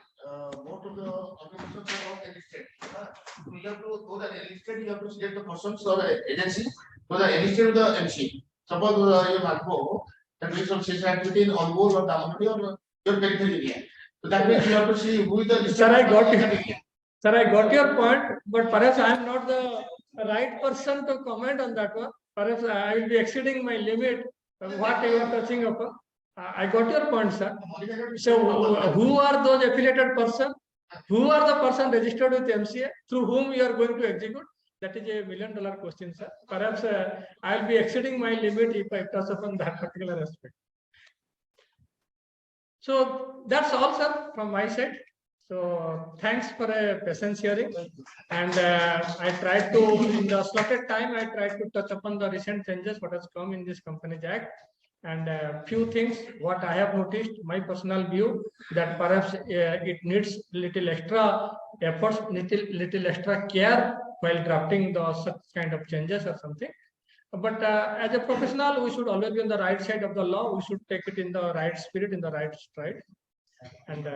most of the organizations are not enlisted. So you have to, those are enlisted, you have to select the persons or agencies, those are enlisted with the MC. Suppose you have that means of sales activity in on board or download or your peripheral area. So that means you have to see who is the listed. Sir, I got it. Sir, I got your point, but perhaps I am not the right person to comment on that one. Perhaps I will be exceeding my limit. What you are touching upon. I got your point, sir. So, who are those affiliated persons? Who are the person registered with MCA through whom you are going to execute? That is a $1 million question, sir. Perhaps I will be exceeding my limit if I touch upon that particular aspect. So that's all, sir, from my side. So thanks for a patience hearing, and I tried to, in the slotted time, I tried to touch upon the recent changes what has come in this Companies Act, and few things what I have noticed, my personal view, that perhaps it needs little extra efforts, little extra care while drafting the such kind of changes or something. But as a professional, we should always be on the right side of the law. We should take it in the right spirit, in the right stride. And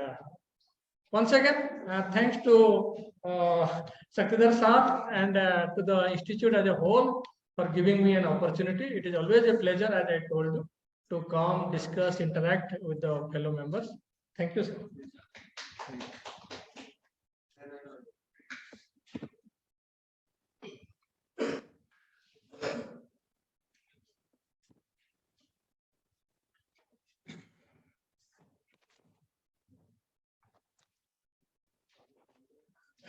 once again, thanks to Sakidhar Sir and to the institute as a whole for giving me an opportunity. It is always a pleasure, as I told you, to come, discuss, interact with the fellow members. Thank you, sir.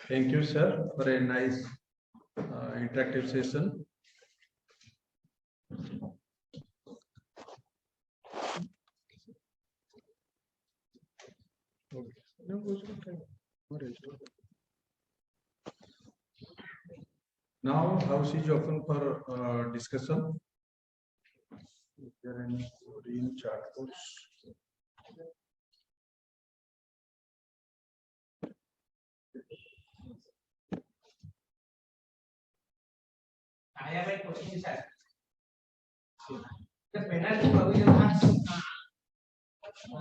Thank you, sir, for a nice interactive session. Now, house is open for discussion. Is there any green chart codes? I have a question, sir. The penalty provision has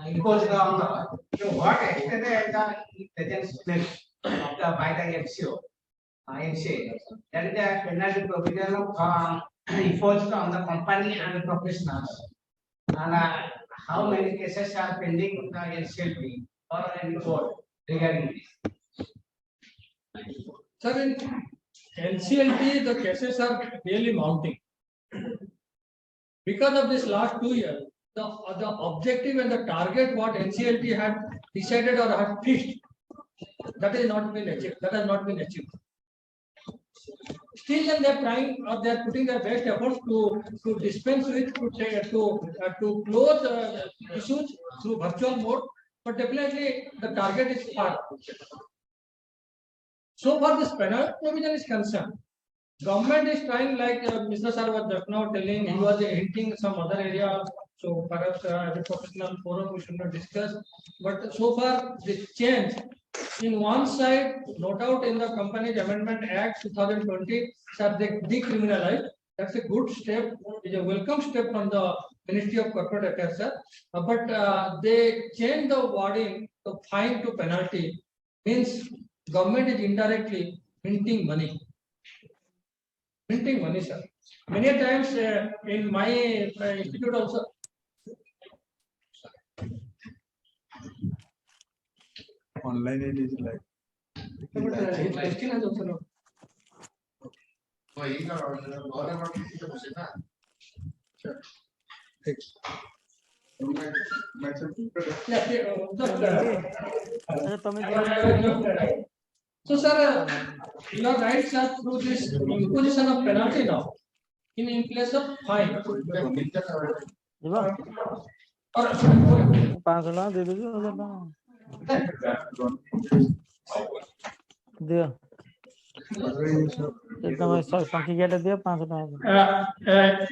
imposed on the, to what extent the presence of the by the MCO, MCA, that is the penalty provision imposed on the company and the professionals, and how many cases are pending in the NCLT or any court regarding this? Sir, in NCLT, the cases are really mounting. Because of this last 2 years, the objective and the target what NCLT had decided or had fixed, that has not been achieved. That has not been achieved. Still, then they are trying, or they are putting their best efforts to dispense with, to close issues through virtual mode. But definitely, the target is far. So far, this penal provision is concerned. Government is trying, like Mr. Sir was just now telling, he was hinting some other area. So perhaps as a professional forum, we should not discuss. But so far, this change in one side, no doubt in the Companies Amendment Act 2020, sir, they decriminalized. That's a good step. It's a welcome step from the Ministry of Corporate Affairs, sir. But they changed the wording to fine to penalty. Means government is indirectly minting money. Minting money, sir. Many times in my institute also. Online it is like. But his question has also no. So, sir, you are right, sir, through this imposition of penalty now, in place of fine.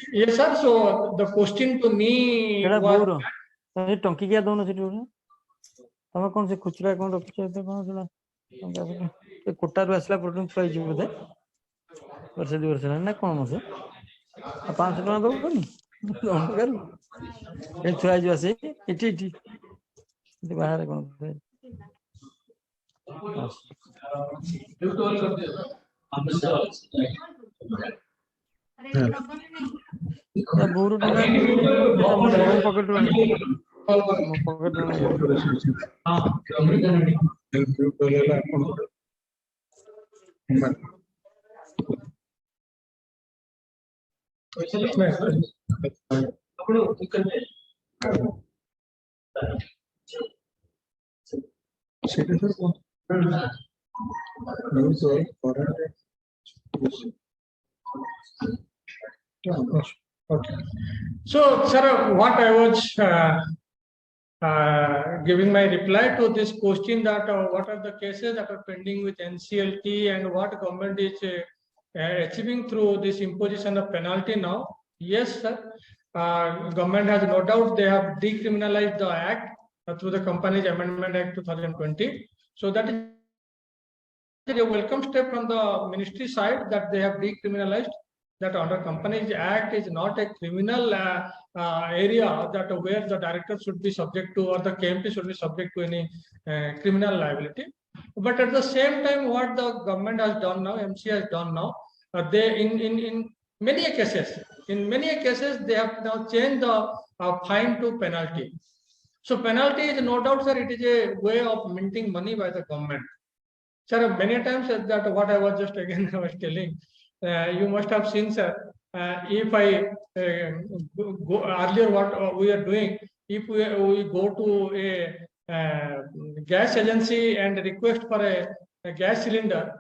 Yes, sir. So the question to me was. टंकिया दोनों से तमे कौन से खुचरा account रखछ एते कोन से कोटा रो असला product price बोधे वर्ष 2 वर्ष ना कोन मसे 500 टका दो कोनी कर ए छुआ जो आसे इटी बाहर कोन बोरू टंका pocket pocket Okay. So, sir, what I was giving my reply to this question that what are the cases that are pending with NCLT and what government is achieving through this imposition of penalty now. Yes, sir. Government has no doubt they have decriminalized the act through the Companies Amendment Act 2020. So that is a welcome step from the ministry side that they have decriminalized, that under Companies Act is not a criminal area that where the director should be subject to or the KMP should be subject to any criminal liability. But at the same time, what the government has done now, MC has done now, they in many cases, they have now changed the fine to penalty. So penalty is no doubt, sir, it is a way of minting money by the government. Sir, many times that what I was just again I was telling, you must have seen, sir. If I go earlier, what we are doing, if we go to a gas agency and request for a gas cylinder,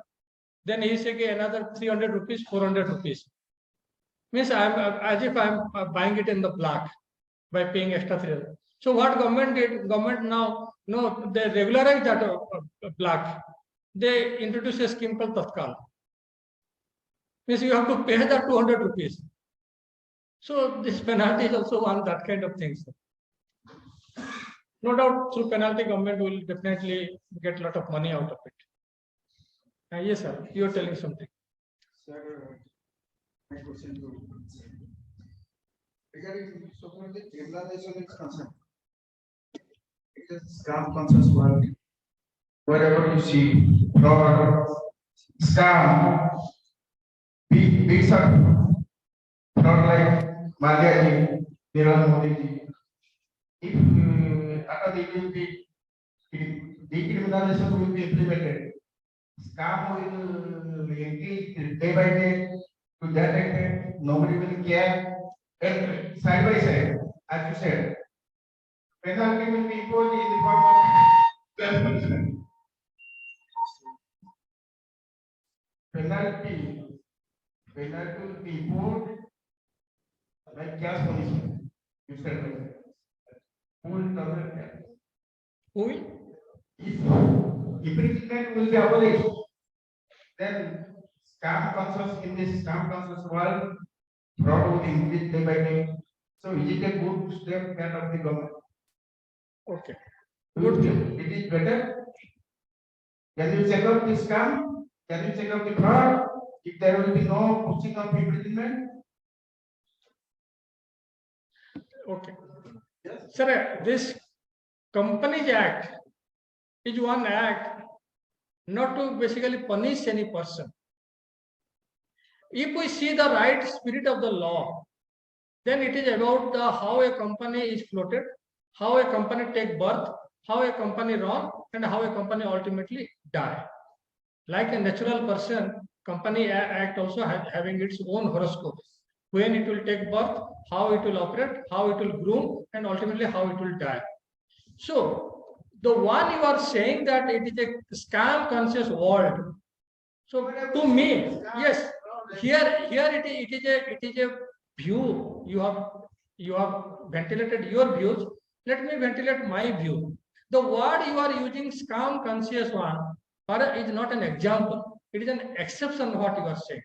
then he say another 300 rupees, 400 rupees. Means I'm as if I'm buying it in the black by paying extra 300. So what government did? Government now, no, they regularized that black. They introduced a scheme called Tatkal. Means you have to pay the 200 rupees. So this penalty is also one that kind of thing. No doubt through penalty government will definitely get a lot of money out of it. Yes, sir. You are telling something. Sir, my question to regarding so-called criminalization is concerned. It is scam conscious world. Wherever you see fraud, scam, big fraud like Malia, Niranjan Modi. If after the decriminalization will be implemented, scam will increase day by day. To that extent, nobody will care. And side by side, as you said, penalty will be imposed in the form of 12%. Penalty will be imposed like cash punishment. You said who will cover that? Who will? If imprisonment will be abolished, then scam conscious in this scam conscious world, fraud will increase day by day. So is it a good step that of the government? Okay. Good. It is better. Can you check out the scam? Can you check out the fraud? If there will be no pushing of imprisonment? Okay. Sir, this Companies Act is one act not to basically punish any person. If we see the right spirit of the law, then it is about how a company is floated, how a company take birth, how a company run, and how a company ultimately die. Like a natural person, Company Act also having its own horoscope. When it will take birth, how it will operate, how it will groom, and ultimately how it will die. So the one you are saying that it is a scam conscious world. So to me, yes, here it is a view. You have ventilated your views. Let me ventilate my view. The word you are using, scam conscious one, is not an example. It is an exception what you are saying.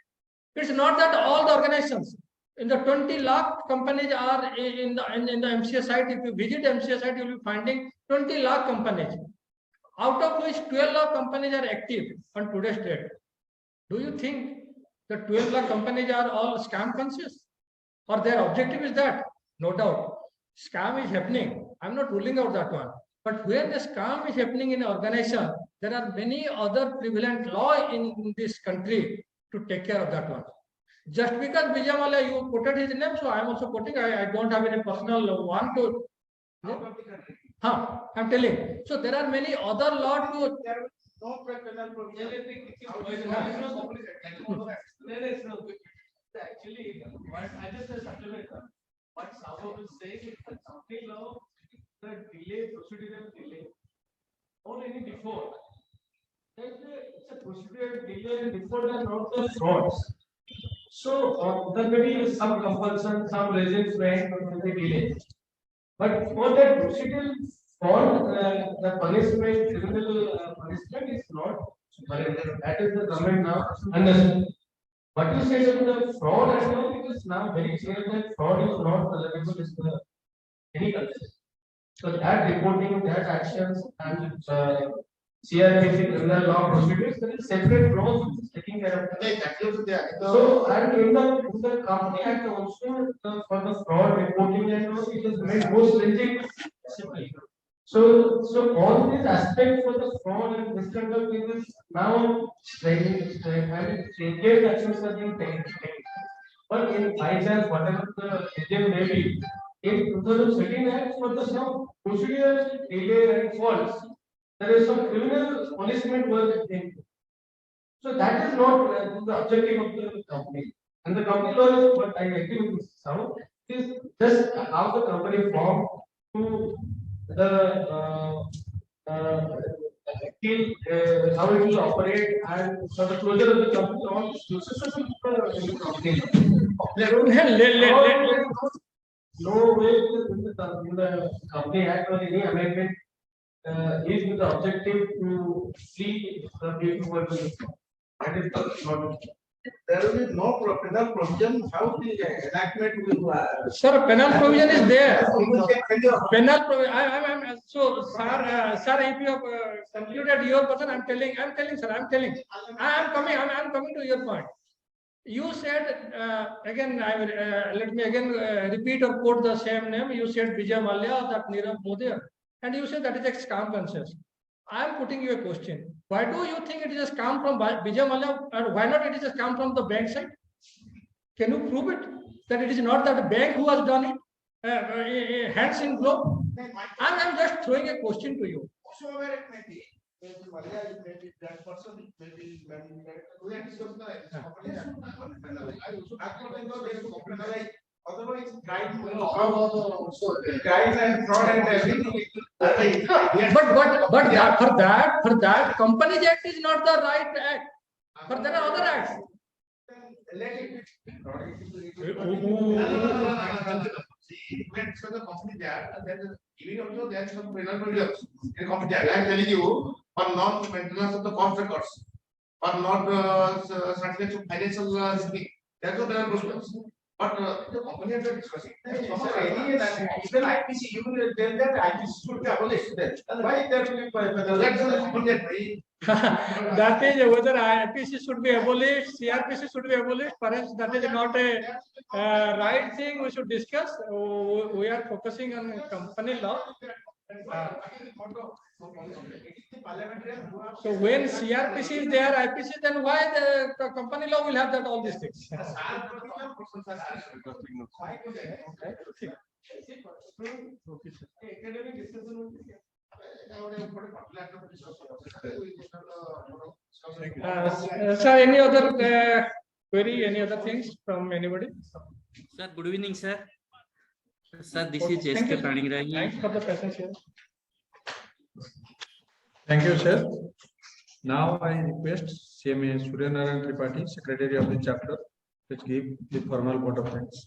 It's not that all the organizations in the 20 lakh companies are in the MCA site. If you visit MCA site, you will be finding 20 lakh companies, out of which 12 lakh companies are active on today's date. Do you think the 12 lakh companies are all scam conscious, or their objective is that? No doubt, scam is happening. I'm not ruling out that one. But where the scam is happening in an organization, there are many other prevalent law in this country to take care of that one. Just because Vijay Mallya, you quoted his name, so I am also quoting. I don't have any personal one to. I'm telling. So there are many other law to. No penal provision. Actually, what I just supplement what Sabo is saying is that company law, the delay, procedural delay, or any default. It's a procedural delay and default are not the frauds. So there may be some compulsion, some reasons why the delay. But for that procedural fraud, the punishment, criminal punishment is not. That is the government now understood. What you said about the fraud and all, it is now very clear that fraud is not tolerable in any country. So that reporting, that actions and CRPC criminal law procedures, there is separate laws which is taking care of that. So and in the company act also for the fraud reporting and all, it is made more stringent. So all these aspects for the fraud and misconduct is now stringent and stringent actions are being taken. But in finance, whatever the agent may be, in 2013 Act for the some procedural delay and faults, there is some criminal punishment was in. So that is not the objective of the company. And the company law is what I agree with Sound is just how the company formed to the how it will operate and for the closure of the company all no way in the company act or any amendment is with the objective to see the people who are doing that is not. There will be no penal provision. How the enactment will Sir, penal provision is there. Penal provision. So, sir, if you have concluded your person, I'm telling, sir, I'm coming to your point. You said again. Let me again repeat or quote the same name. You said Vijay Mallya, that Nirav Modi, and you said that is a scam conscious. I am putting you a question. Why do you think it is a scam from Vijay Mallya, or why not it is a scam from the bank side? Can you prove it that it is not that bank who has done it? Hands in glove. I'm just throwing a question to you. Otherwise, crime and fraud and everything. But for that, Companies Act is not the right act. But there are other acts. The company there, even also there are some penal provisions in company there. I am telling you, for non-maintenance of the cost records, or not certificates of financial history, that's what penal provisions. But the company are discussing. Even IPC, you will tell that IPC should be abolished. Why there will be penal? That is whether IPC should be abolished, CRPC should be abolished. Perhaps that is not a right thing we should discuss. We are focusing on company law. So when CRPC is there, IPC, then why the company law will have that all these things? Sir, any other query, any other things from anybody? Sir, good evening, sir. Sir, this is S.K. Pranigarahi. Thanks for the presence here. Thank you, sir. Now I request CMA Suryanarayan Tripathi, Secretary of the chapter, to give the formal vote of thanks.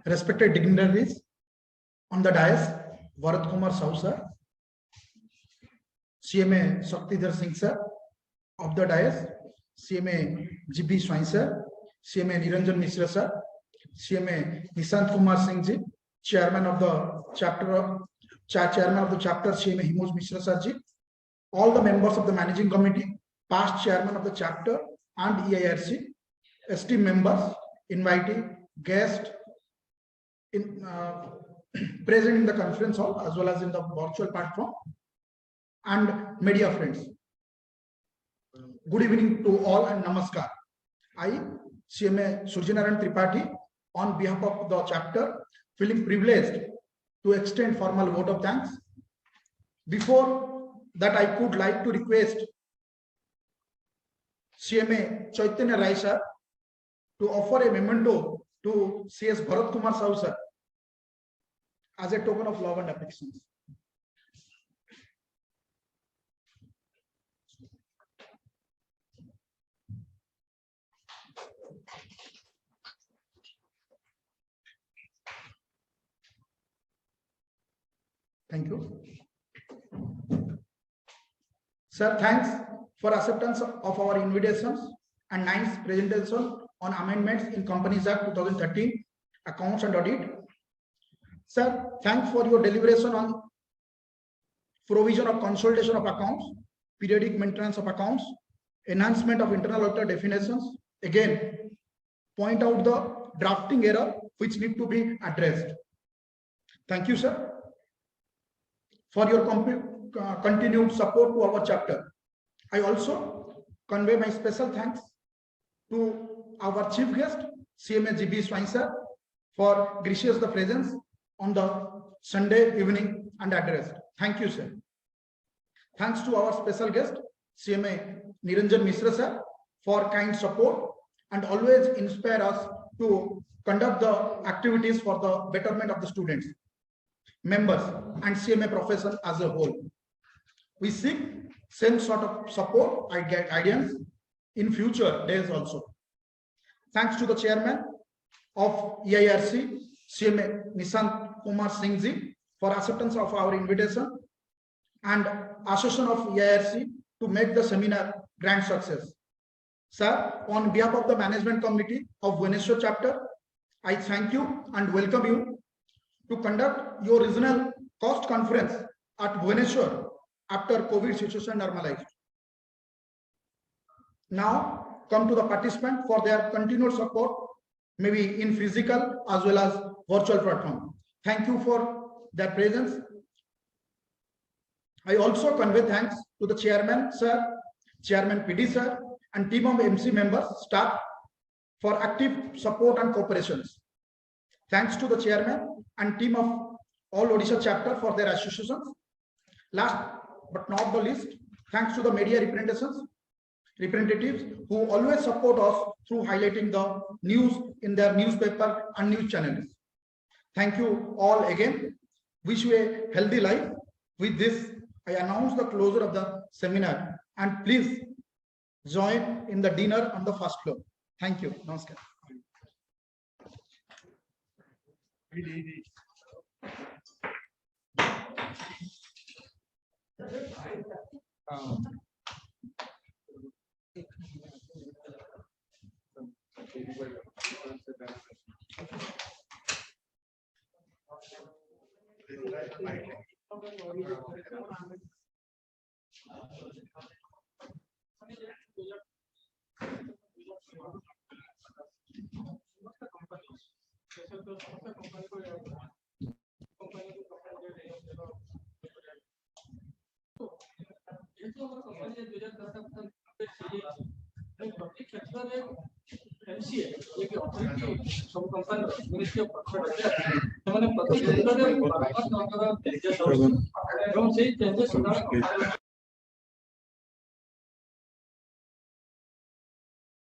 Respected dignitaries on the dais, Bharat Kumar Sahu sir, CMA Shaktidhar Singh sir, of the dais, CMA GB Swain sir, CMA Niranjan Mishra sir, CMA Nishant Kumar Singh ji, Chairman of the chapter, Chairman of the chapter, CMA Himoj Mishra sir ji, all the members of the managing committee, past chairman of the chapter and EIRC, esteemed members, invitee, guests in present in the conference hall as well as in the virtual platform, and media friends. Good evening to all and namaskar. I, CMA Surjanaran Tripathi, on behalf of the chapter, feeling privileged to extend formal vote of thanks. Before that, I could like to request CMA Chaitanya Rai sir to offer a memento to CS Bharat Kumar Sahu sir as a token of love and affection. Thank you. Sir, thanks for acceptance of our invitations and nice presentation on amendments in Companies Act 2013, Accounts and Audit. Sir, thanks for your deliberation on provision of consolidation of accounts, periodic maintenance of accounts, enhancement of internal auditor definitions. Again, point out the drafting error which need to be addressed. Thank you, sir, for your continued support to our chapter. I also convey my special thanks to our chief guest, CMA GB Swain sir, for gracious the presence on the Sunday evening and address. Thank you, sir. Thanks to our special guest, CMA Niranjan Mishra sir, for kind support and always inspire us to conduct the activities for the betterment of the students, members, and CMA profession as a whole. We seek same sort of support and guidance in future days also. Thanks to the chairman of EIRC, CMA Nishant Kumar Singh ji, for acceptance of our invitation, and association of EIRC to make the seminar grand success. Sir, on behalf of the management committee of Bhubaneswar Chapter, I thank you and welcome you to conduct your regional cost conference at Bhubaneswar after COVID situation normalized. Now come to the participants for their continued support, maybe in physical as well as virtual platform. Thank you for their presence. I also convey thanks to the chairman sir, chairman PD sir, and team of MC members, staff for active support and cooperations. Thanks to the chairman and team of all Odisha chapter for their associations. Last but not the least, thanks to the media representatives who always support us through highlighting the news in their newspaper and news channels. Thank you all again. Wish you a healthy life. With this, I announce the closure of the seminar, and please join in the dinner on the first floor. Thank you. Namaskar.